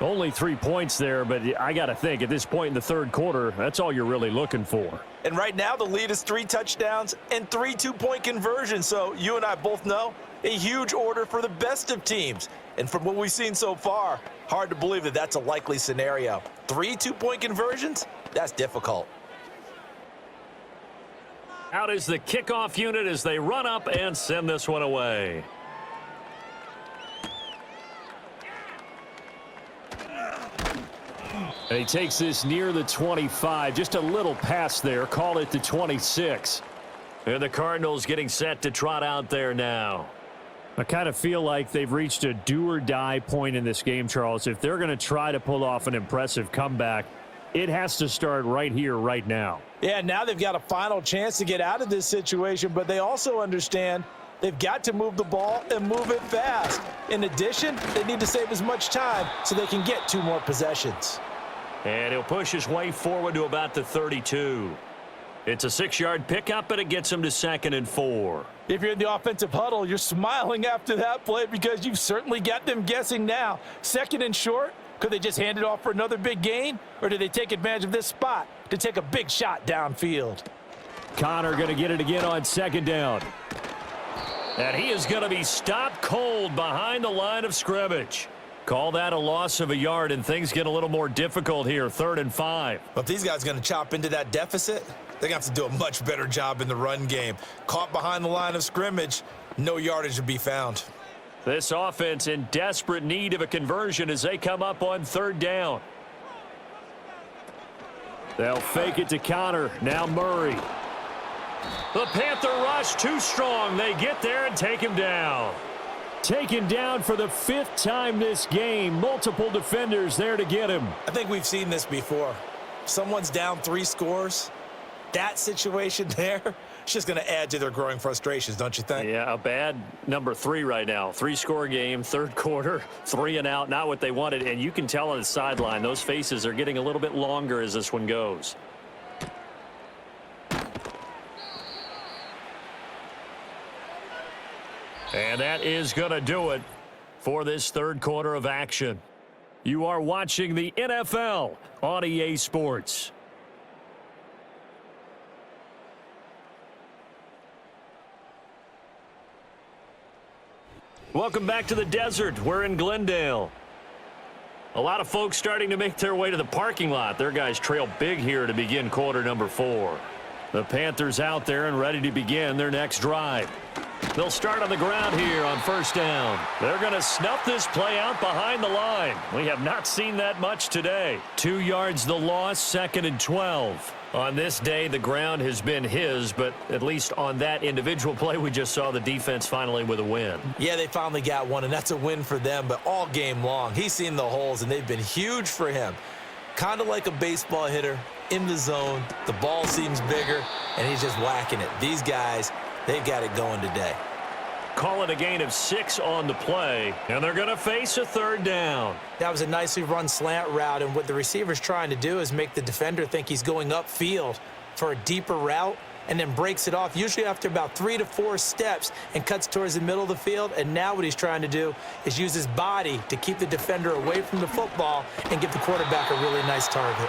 Speaker 1: Only 3 points there, but I got to think at this point in the third quarter, that's all you're really looking for.
Speaker 2: And right now the lead is 3 touchdowns and 3 two-point conversions. So you and I both know a huge order for the best of teams. And from what we've seen so far, hard to believe that that's a likely scenario. 3 two-point conversions? That's difficult.
Speaker 1: Out is the kickoff unit as they run up and send this one away. And he takes this near the 25. Just a little pass there. Call it the 26. And the Cardinals getting set to trot out there now. I kind of feel like they've reached a do-or-die point in this game, Charles. If they're going to try to pull off an impressive comeback, it has to start right here, right now.
Speaker 3: Yeah, now they've got a final chance to get out of this situation, but they also understand they've got to move the ball and move it fast. In addition, they need to save as much time so they can get 2 more possessions.
Speaker 1: And he'll push his way forward to about the 32. It's a 6-yard pickup, and it gets him to 2nd and 4.
Speaker 3: If you're in the offensive huddle, you're smiling after that play because you've certainly got them guessing now. 2nd and short. Could they just hand it off for another big gain, or do they take advantage of this spot to take a big shot downfield?
Speaker 1: Connor going to get it again on 2nd down. And he is going to be stopped cold behind the line of scrimmage. Call that a loss of a yard, and things get a little more difficult here. 3rd and 5.
Speaker 2: But if these guys are going to chop into that deficit, they're going to have to do a much better job in the run game. Caught behind the line of scrimmage, no yardage to be found.
Speaker 1: This offense in desperate need of a conversion as they come up on 3rd down. They'll fake it to Connor. Now Murray. The Panther rush too strong. They get there and take him down. Taken down for the 5th time this game. Multiple defenders there to get him.
Speaker 2: I think we've seen this before. Someone's down 3 scores. That situation there, it's just going to add to their growing frustrations, don't you think?
Speaker 1: Yeah, a bad number 3 right now. 3-score game, third quarter, 3 and out, not what they wanted. And you can tell on the sideline, those faces are getting a little bit longer as this one goes. And that is going to do it for this third quarter of action. You are watching the NFL on EA Sports. Welcome back to the desert. We're in Glendale. A lot of folks starting to make their way to the parking lot. Their guys trail big here to begin quarter number 4. The Panthers out there and ready to begin their next drive. They'll start on the ground here on first down. They're going to snuff this play out behind the line. We have not seen that much today. 2 yards the loss, 2nd and 12. On this day, the ground has been his, but at least on that individual play, we just saw the defense finally with a win.
Speaker 2: Yeah, they finally got one, and that's a win for them, but all game long, he's seen the holes, and they've been huge for him. Kind of like a baseball hitter in the zone. The ball seems bigger, and he's just whacking it. These guys, they've got it going today.
Speaker 1: Call it a gain of 6 on the play, and they're going to face a third down.
Speaker 3: That was a nicely run slant route, and what the receiver's trying to do is make the defender think he's going upfield for a deeper route and then breaks it off, usually after about 3 to 4 steps, and cuts towards the middle of the field. And now what he's trying to do is use his body to keep the defender away from the football and give the quarterback a really nice target.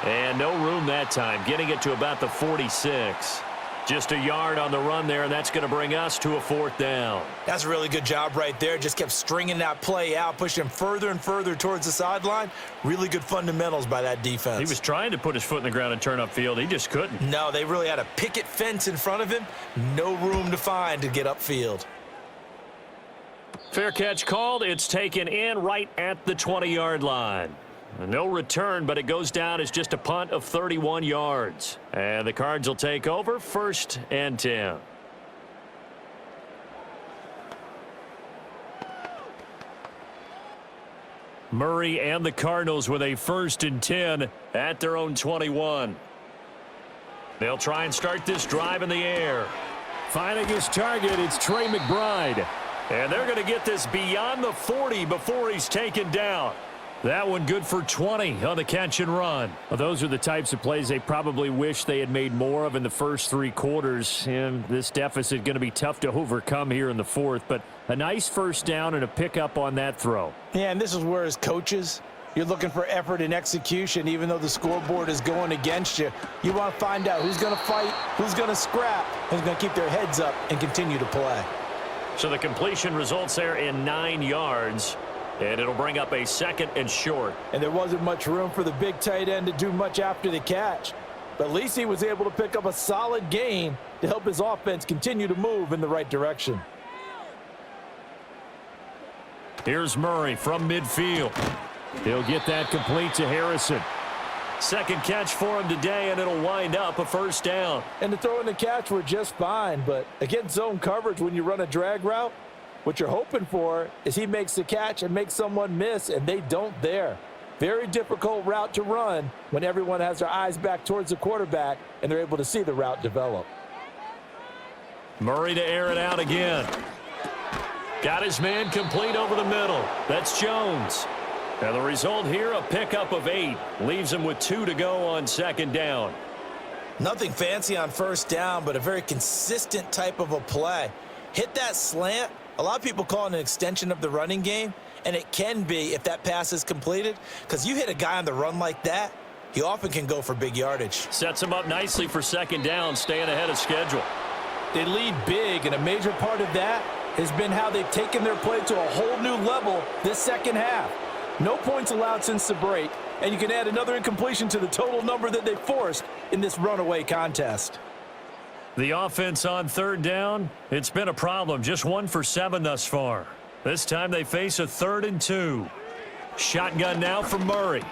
Speaker 1: And no room that time, getting it to about the 46. Just a yard on the run there, and that's going to bring us to a 4th down.
Speaker 2: That's a really good job right there. Just kept stringing that play out, pushing him further and further towards the sideline. Really good fundamentals by that defense.
Speaker 1: He was trying to put his foot in the ground and turn upfield. He just couldn't.
Speaker 2: No, they really had a picket fence in front of him. No room to find to get upfield.
Speaker 1: Fair catch called. It's taken in right at the 20-yard line. No return, but it goes down as just a punt of 31 yards. And the Cards will take over 1st and 10. Murray and the Cardinals with a 1st and 10 at their own 21. They'll try and start this drive in the air. Finding his target, it's Trey McBride. And they're going to get this beyond the 40 before he's taken down. That one good for 20 on the catch and run. Well, those are the types of plays they probably wish they had made more of in the first 3 quarters. And this deficit going to be tough to overcome here in the 4th. But a nice first down and a pickup on that throw.
Speaker 3: Yeah, and this is where as coaches, you're looking for effort and execution. Even though the scoreboard is going against you, you want to find out who's going to fight, who's going to scrap, who's going to keep their heads up and continue to play.
Speaker 1: So the completion results there in 9 yards. And it'll bring up a 2nd and short.
Speaker 3: And there wasn't much room for the big tight end to do much after the catch. But at least he was able to pick up a solid gain to help his offense continue to move in the right direction.
Speaker 1: Here's Murray from midfield. He'll get that complete to Harrison. 2nd catch for him today, and it'll wind up a 1st down.
Speaker 3: And the throw and the catch were just fine. But against zone coverage, when you run a drag route, what you're hoping for is he makes the catch and makes someone miss, and they don't there. Very difficult route to run when everyone has their eyes back towards the quarterback and they're able to see the route develop.
Speaker 1: Murray to air it out again. Got his man complete over the middle. That's Jones. And the result here, a pickup of 8. Leaves him with 2 to go on 2nd down.
Speaker 2: Nothing fancy on first down, but a very consistent type of a play. Hit that slant. A lot of people call it an extension of the running game, and it can be if that pass is completed, because you hit a guy on the run like that, he often can go for big yardage.
Speaker 1: Sets him up nicely for 2nd down, staying ahead of schedule.
Speaker 3: They lead big, and a major part of that has been how they've taken their play to a whole new level this second half. No points allowed since the break, and you can add another incompletion to the total number that they forced in this runaway contest.
Speaker 1: The offense on 3rd down, it's been a problem. Just 1 for 7 thus far. This time they face a 3rd and 2. Shotgun now for Murray.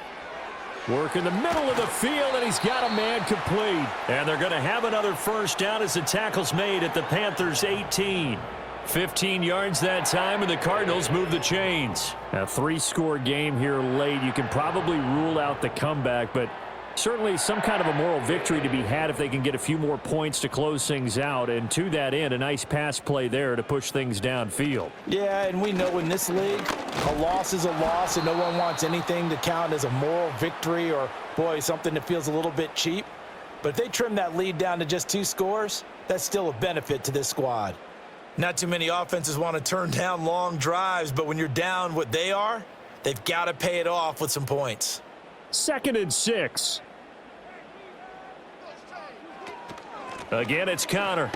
Speaker 1: Work in the middle of the field, and he's got a man complete. And they're going to have another 1st down as the tackle's made at the Panthers' 18. 15 yards that time, and the Cardinals move the chains. A 3-score game here late. You can probably rule out the comeback, but certainly some kind of a moral victory to be had if they can get a few more points to close things out. And to that end, a nice pass play there to push things downfield.
Speaker 3: Yeah, and we know in this league, a loss is a loss, and no one wants anything to count as a moral victory or, boy, something that feels a little bit cheap. But if they trim that lead down to just 2 scores, that's still a benefit to this squad. Not too many offenses want to turn down long drives, but when you're down what they are, they've got to pay it off with some points.
Speaker 1: 2nd and 6. Again, it's Connor.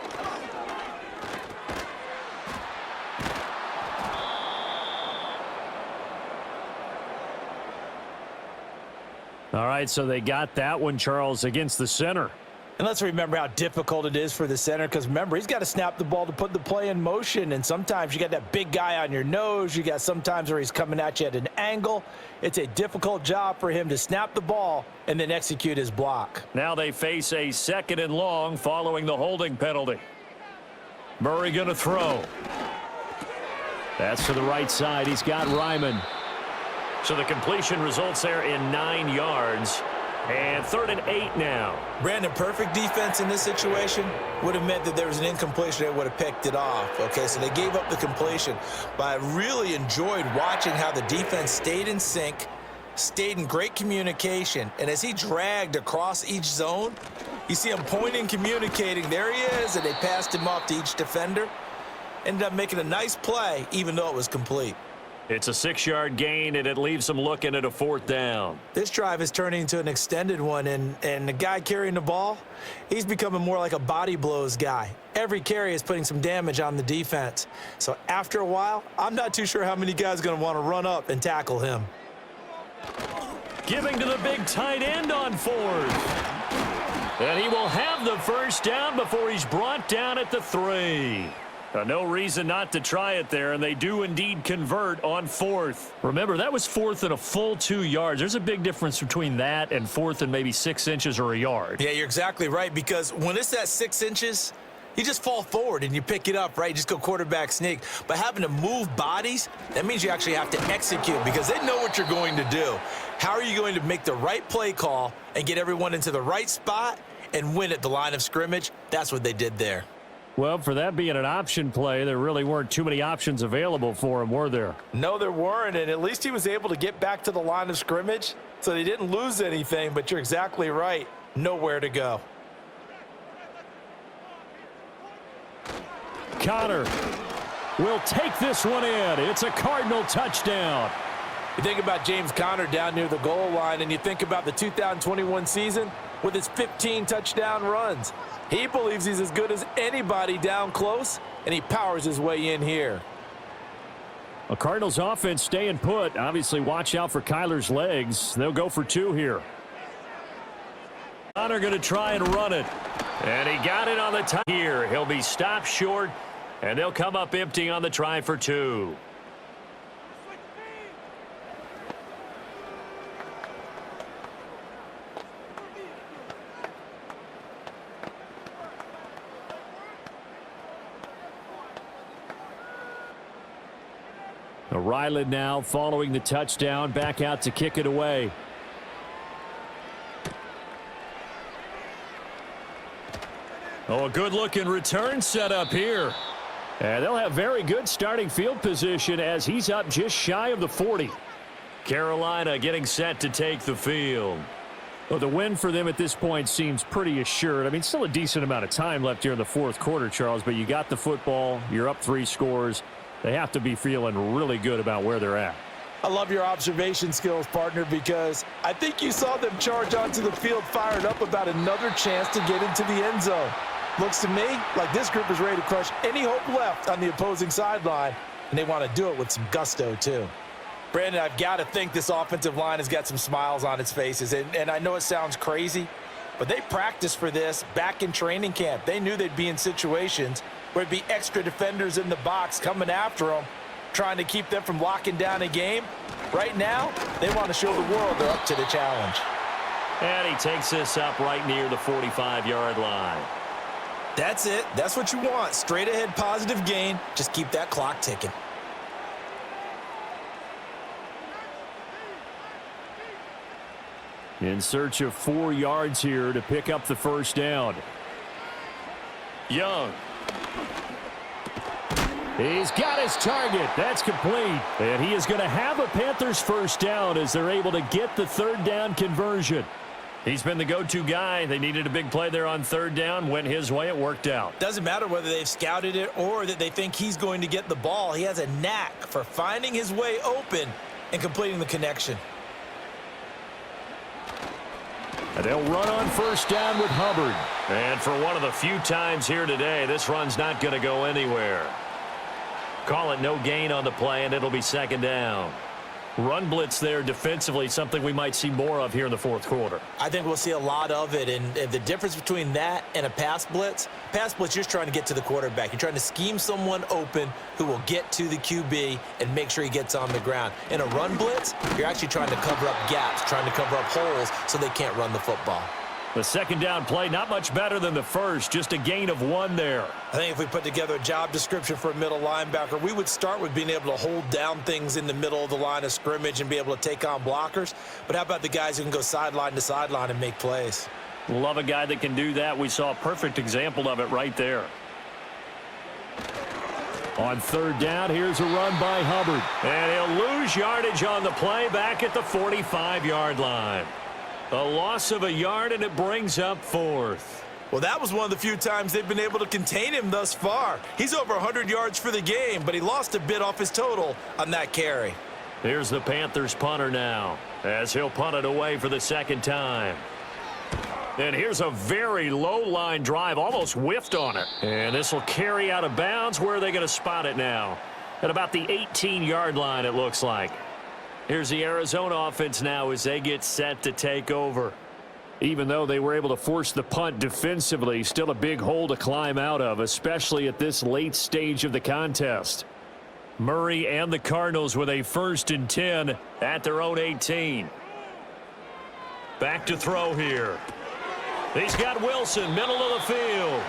Speaker 1: All right, so they got that one, Charles, against the center.
Speaker 2: And let's remember how difficult it is for the center, because remember, he's got to snap the ball to put the play in motion, and sometimes you got that big guy on your nose. You got sometimes where he's coming at you at an angle. It's a difficult job for him to snap the ball and then execute his block.
Speaker 1: Now they face a 2nd and long following the holding penalty. Murray going to throw. That's to the right side. He's got Ryman. So the completion results there in 9 yards. And 3rd and 8 now.
Speaker 2: Brandon, perfect defense in this situation would have meant that there was an incompletion. They would have picked it off. Okay, so they gave up the completion. But I really enjoyed watching how the defense stayed in sync, stayed in great communication. And as he dragged across each zone, you see him pointing, communicating. There he is, and they passed him off to each defender. Ended up making a nice play, even though it was complete.
Speaker 1: It's a 6-yard gain, and it leaves them looking at a 4th down.
Speaker 2: This drive is turning into an extended one, and the guy carrying the ball, he's becoming more like a body blows guy. Every carry is putting some damage on the defense. So after a while, I'm not too sure how many guys are going to want to run up and tackle him.
Speaker 1: Giving to the big tight end on 4th. And he will have the 1st down before he's brought down at the 3. No reason not to try it there, and they do indeed convert on 4th. Remember, that was 4th and a full 2 yards. There's a big difference between that and 4th and maybe 6 inches or a yard.
Speaker 2: Yeah, you're exactly right, because when it's that 6 inches, you just fall forward and you pick it up, right? You just go quarterback sneak. But having to move bodies, that means you actually have to execute, because they know what you're going to do. How are you going to make the right play call and get everyone into the right spot and win at the line of scrimmage? That's what they did there.
Speaker 1: Well, for that being an option play, there really weren't too many options available for him, were there?
Speaker 2: No, there weren't, and at least he was able to get back to the line of scrimmage, so they didn't lose anything, but you're exactly right. Nowhere to go.
Speaker 1: Connor will take this one in. It's a Cardinal touchdown.
Speaker 3: You think about James Conner down near the goal line, and you think about the 2021 season with his 15 touchdown runs. He believes he's as good as anybody down close, and he powers his way in here.
Speaker 1: A Cardinals offense staying put. Obviously, watch out for Kyler's legs. They'll go for 2 here. Connor going to try and run it. And he got it on the top here. He'll be stopped short, and they'll come up empty on the try for 2. Ryland now following the touchdown, back out to kick it away. Oh, a good-looking return set up here. And they'll have very good starting field position as he's up just shy of the 40. Carolina getting set to take the field. Well, the win for them at this point seems pretty assured. I mean, still a decent amount of time left here in the 4th quarter, Charles, but you got the football, you're up 3 scores. They have to be feeling really good about where they're at.
Speaker 2: I love your observation skills, partner, because I think you saw them charge onto the field fired up about another chance to get into the end zone. Looks to me like this group is ready to crush any hope left on the opposing sideline, and they want to do it with some gusto, too. Brandon, I've got to think this offensive line has got some smiles on its faces, and I know it sounds crazy, but they practiced for this back in training camp. They knew they'd be in situations where it'd be extra defenders in the box coming after them, trying to keep them from locking down a game. Right now, they want to show the world they're up to the challenge.
Speaker 1: And he takes this up right near the 45-yard line.
Speaker 2: That's it. That's what you want. Straight ahead positive gain. Just keep that clock ticking.
Speaker 1: In search of 4 yards here to pick up the 1st down. Young. He's got his target. That's complete. And he is going to have a Panthers 1st down as they're able to get the 3rd down conversion. He's been the go-to guy. They needed a big play there on 3rd down. Went his way. It worked out.
Speaker 2: Doesn't matter whether they've scouted it or that they think he's going to get the ball. He has a knack for finding his way open and completing the connection.
Speaker 1: And they'll run on 1st down with Hubbard. And for one of the few times here today, this run's not going to go anywhere. Call it no gain on the play, and it'll be 2nd down. Run blitz there defensively, something we might see more of here in the fourth quarter.
Speaker 2: I think we'll see a lot of it, and the difference between that and a pass blitz, you're just trying to get to the quarterback. You're trying to scheme someone open who will get to the QB and make sure he gets on the ground. In a run blitz, you're actually trying to cover up gaps, trying to cover up holes so they can't run the football.
Speaker 1: The second down play, not much better than the first, just a gain of 1 there.
Speaker 2: I think if we put together a job description for a middle linebacker, we would start with being able to hold down things in the middle of the line of scrimmage and be able to take on blockers. But how about the guys who can go sideline to sideline and make plays?
Speaker 1: Love a guy that can do that. We saw a perfect example of it right there. On third down, here's a run by Hubbard. And he'll lose yardage on the play back at the 45-yard line. A loss of a yard, and it brings up 4th.
Speaker 2: Well, that was one of the few times they've been able to contain him thus far. He's over 100 yards for the game, but he lost a bit off his total on that carry.
Speaker 1: Here's the Panthers punter now, as he'll punt it away for the second time. And here's a very low-line drive, almost whiffed on it. And this will carry out of bounds. Where are they going to spot it now? At about the 18-yard line, it looks like. Here's the Arizona offense now as they get set to take over. Even though they were able to force the punt defensively, still a big hole to climb out of, especially at this late stage of the contest. Murray and the Cardinals with a 1st and 10 at their own 18. Back to throw here. He's got Wilson, middle of the field.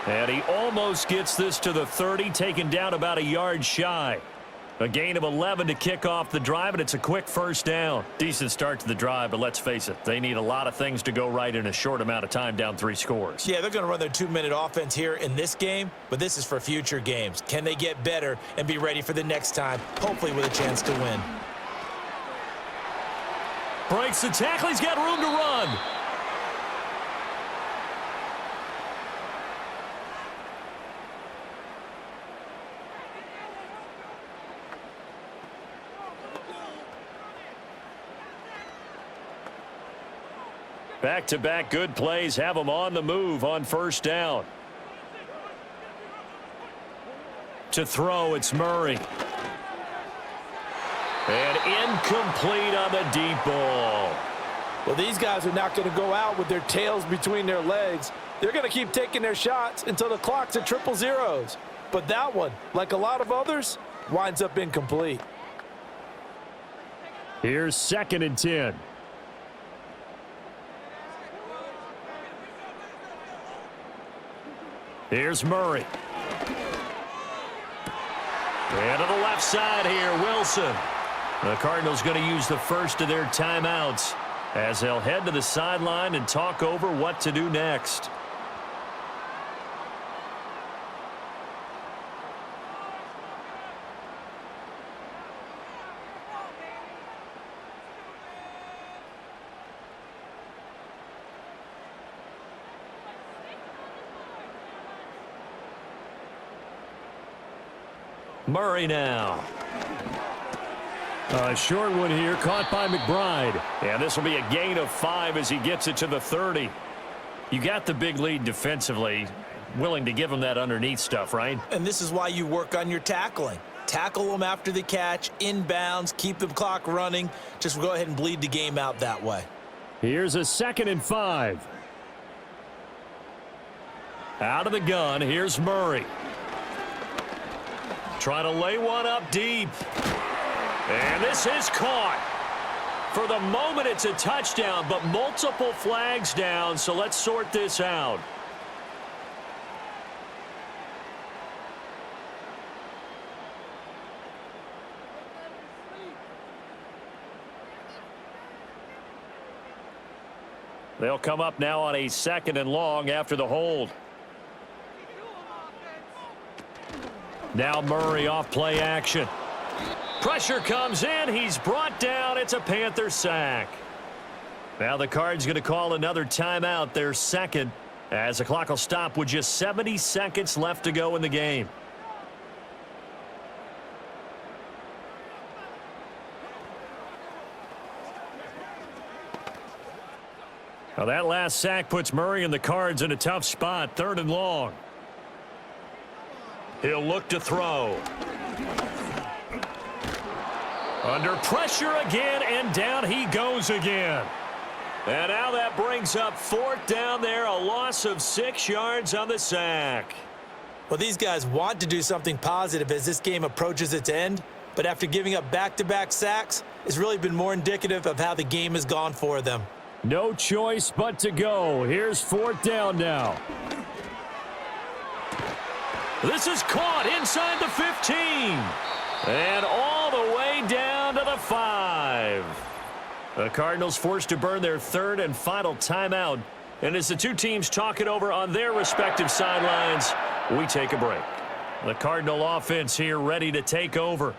Speaker 1: And he almost gets this to the 30, taken down about a yard shy. A gain of 11 to kick off the drive, and it's a quick first down. Decent start to the drive, but let's face it, they need a lot of things to go right in a short amount of time, down 3 scores.
Speaker 2: Yeah, they're going to run their 2-minute offense here in this game, but this is for future games. Can they get better and be ready for the next time, hopefully with a chance to win?
Speaker 1: Breaks the tackle. He's got room to run. Back-to-back good plays have them on the move on first down. To throw, it's Murray. And incomplete on the deep ball.
Speaker 3: Well, these guys are not going to go out with their tails between their legs. They're going to keep taking their shots until the clock's at 000. But that one, like a lot of others, winds up incomplete.
Speaker 1: Here's 2nd and 10. Here's Murray. And to the left side here, Wilson. The Cardinals going to use the first of their timeouts as they'll head to the sideline and talk over what to do next. Murray now. A short one here, caught by McBride. And this will be a gain of 5 as he gets it to the 30. You got the big lead defensively. Willing to give him that underneath stuff, right?
Speaker 2: And this is why you work on your tackling. Tackle them after the catch, inbounds, keep the clock running. Just go ahead and bleed the game out that way.
Speaker 1: Here's a 2nd and 5. Out of the gun, here's Murray. Trying to lay one up deep. And this is caught. For the moment, it's a touchdown, but multiple flags down, so let's sort this out. They'll come up now on a 2nd and long after the hold. Now Murray off play action. Pressure comes in. He's brought down. It's a Panther sack. Now the Cards going to call another timeout, their 2nd, as the clock will stop with just 70 seconds left to go in the game. Now that last sack puts Murray and the Cards in a tough spot, 3rd and long. He'll look to throw. Under pressure again, and down he goes again. And now that brings up 4th down there, a loss of 6 yards on the sack.
Speaker 2: Well, these guys want to do something positive as this game approaches its end, but after giving up back-to-back sacks, it's really been more indicative of how the game has gone for them.
Speaker 1: No choice but to go. Here's 4th down now. This is caught inside the 15. And all the way down to the 5. The Cardinals forced to burn their 3rd and final timeout. And as the two teams talk it over on their respective sidelines, we take a break. The Cardinal offense here ready to take over.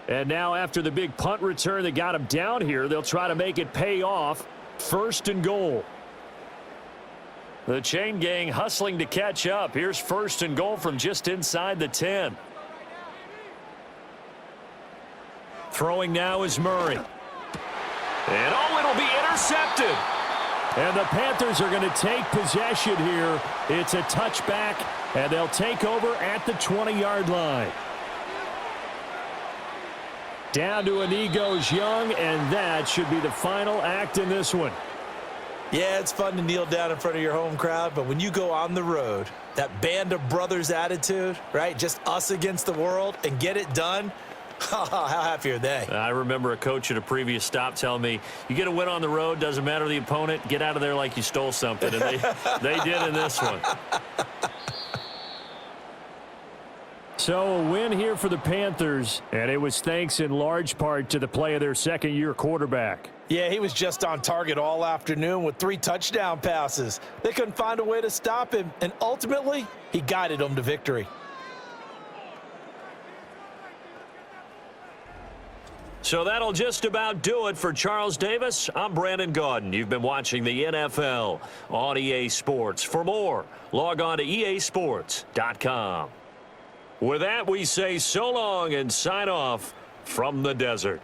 Speaker 1: And now after the big punt return that got them down here, they'll try to make it pay off. 1st and goal. The chain gang hustling to catch up. Here's 1st and goal from just inside the 10. Throwing now is Murray. And oh, it'll be intercepted. And the Panthers are going to take possession here. It's a touchback, and they'll take over at the 20-yard line. Down to an knee goes Young, and that should be the final act in this one.
Speaker 2: Yeah, it's fun to kneel down in front of your home crowd, but when you go on the road, that band of brothers attitude, right, just us against the world, and get it done, how happy are they?
Speaker 1: I remember a coach at a previous stop telling me, you get a win on the road, doesn't matter the opponent, get out of there like you stole something, and they did in this one. So a win here for the Panthers, and it was thanks in large part to the play of their second-year quarterback.
Speaker 2: Yeah, he was just on target all afternoon with 3 touchdown passes. They couldn't find a way to stop him, and ultimately, he guided them to victory.
Speaker 1: So that'll just about do it for Charles Davis. I'm Brandon Gaudin. You've been watching the NFL on EA Sports. For more, log on to easports.com. With that, we say so long and sign off from the desert.